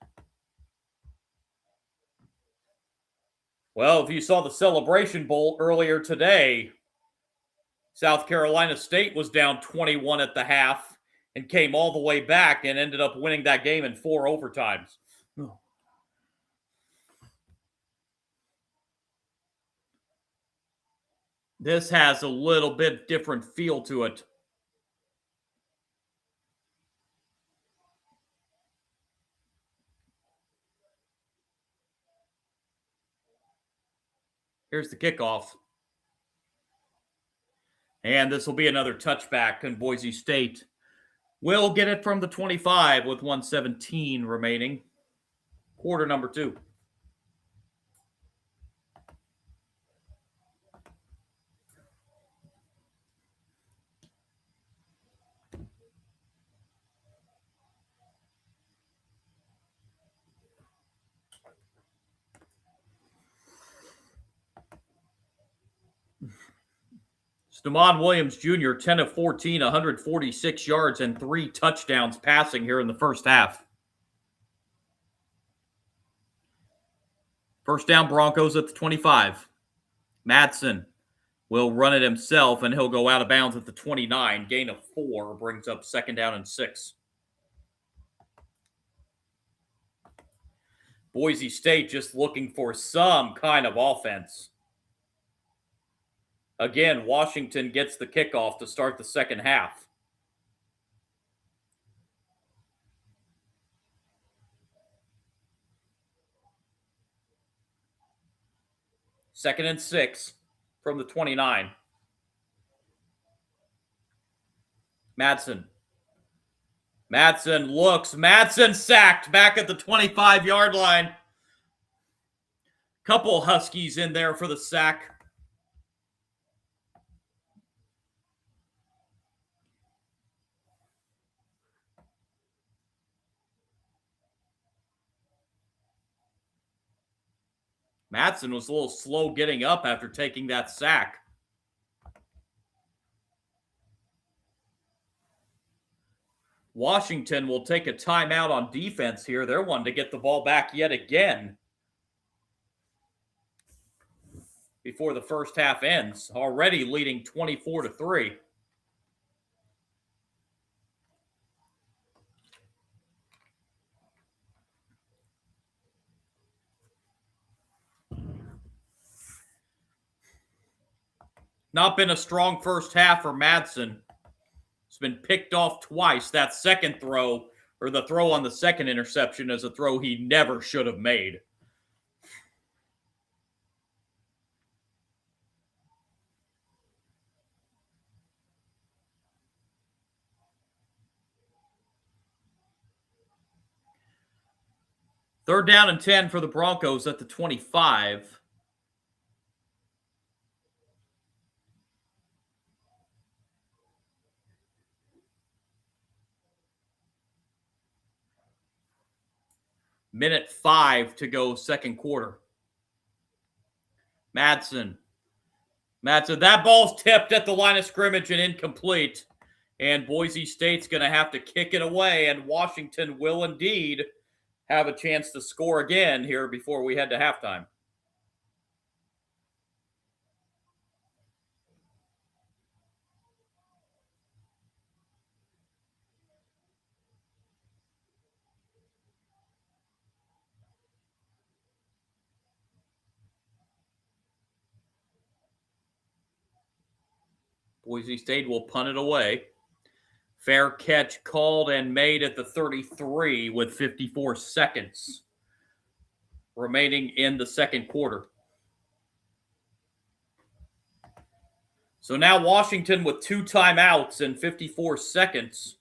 Well, if you saw the Celebration Bowl earlier today, South Carolina State was down 21 at the half and came all the way back and ended up winning that game in 4 overtimes. This has a little bit different feel to it. Here's the kickoff. And this will be another touchback, and Boise State will get it from the 25 with 1:17 remaining. Quarter number 2. Steman Williams Jr., 10 of 14, 146 yards, and 3 touchdowns passing here in the first half. First down, Broncos at the 25. Madsen will run it himself, and he'll go out of bounds at the 29. Gain of 4 brings up second down and 6. Boise State just looking for some kind of offense. Again, Washington gets the kickoff to start the second half. Second and 6 from the 29. Madsen looks. Madsen sacked back at the 25-yard line. Couple Huskies in there for the sack. Madsen was a little slow getting up after taking that sack. Washington will take a timeout on defense here. They're wanting to get the ball back yet again before the first half ends, already leading 24-3. Not been a strong first half for Madsen. It's been picked off twice. That second throw, or the throw on the second interception, is a throw he never should have made. Third down and 10 for the Broncos at the 25. Minute 5 to go, second quarter. Madsen. That ball's tipped at the line of scrimmage and incomplete. And Boise State's going to have to kick it away, and Washington will indeed have a chance to score again here before we head to halftime. Boise State will punt it away. Fair catch called and made at the 33 with 54 seconds remaining in the second quarter. So now Washington with 2 timeouts and 54 seconds.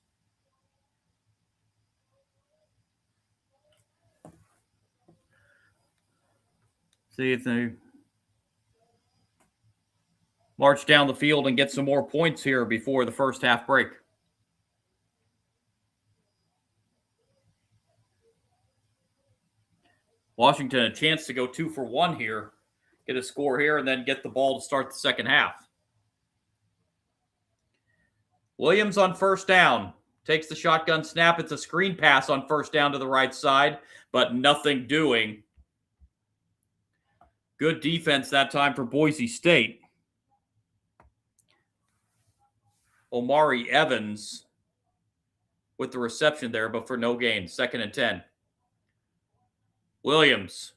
See if they march down the field and get some more points here before the first half break. Washington a chance to go 2 for 1 here, get a score here, and then get the ball to start the second half. Williams on first down. Takes the shotgun snap. It's a screen pass on first down to the right side, but nothing doing. Good defense that time for Boise State. Omari Evans with the reception there, but for no gain. Second and 10. Williams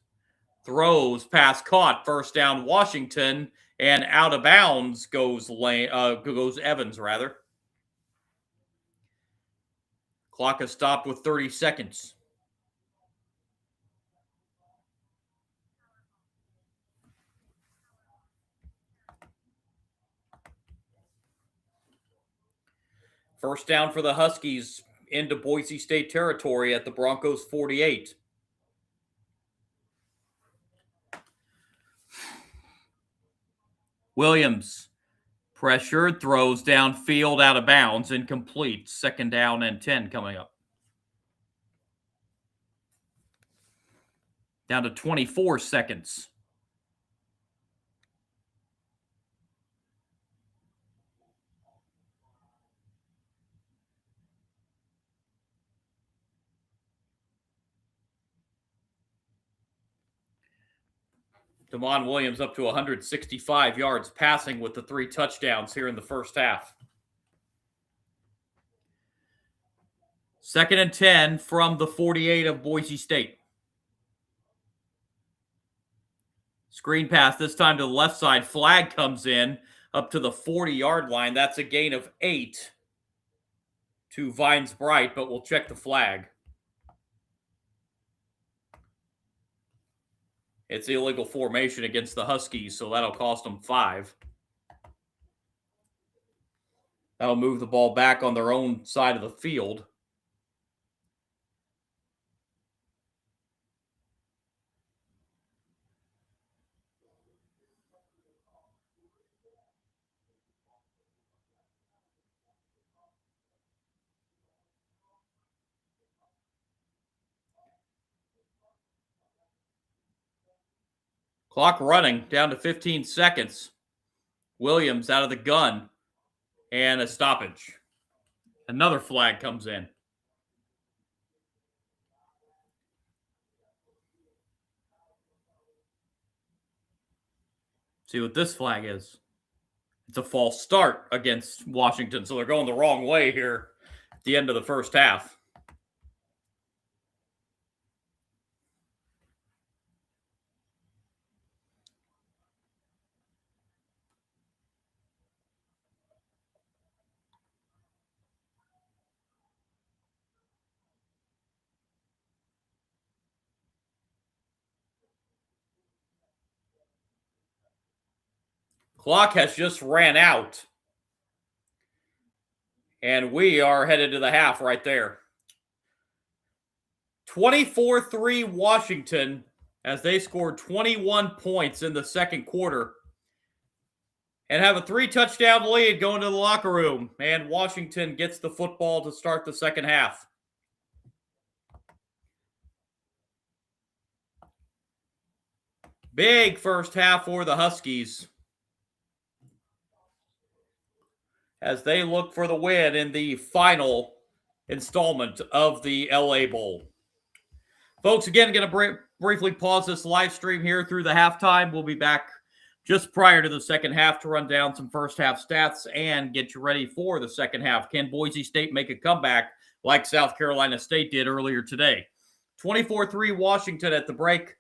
throws, pass caught, first down Washington, and out of bounds goes Evans, rather. Clock is stopped with 30 seconds. First down for the Huskies into Boise State territory at the Broncos 48. Williams pressured, throws downfield, out of bounds, incomplete. Second down and 10 coming up. Down to 24 seconds. Damon Williams up to 165 yards passing with the 3 touchdowns here in the first half. Second and 10 from the 48 of Boise State. Screen pass this time to the left side. Flag comes in up to the 40-yard line. That's a gain of 8 to Vines Bright, but we'll check the flag. It's illegal formation against the Huskies, so that'll cost them 5. That'll move the ball back on their own side of the field. Clock running down to 15 seconds. Williams out of the gun and a stoppage. Another flag comes in. See what this flag is. It's a false start against Washington, so they're going the wrong way here at the end of the first half. Clock has just ran out. And we are headed to the half right there. 24-3 Washington as they scored 21 points in the second quarter and have a 3-touchdown lead going to the locker room. And Washington gets the football to start the second half. Big first half for the Huskies as they look for the win in the final installment of the LA Bowl. Folks, again, going to briefly pause this live stream here through the halftime. We'll be back just prior to the second half to run down some first half stats and get you ready for the second half. Can Boise State make a comeback like South Carolina State did earlier today? 24-3 Washington at the break.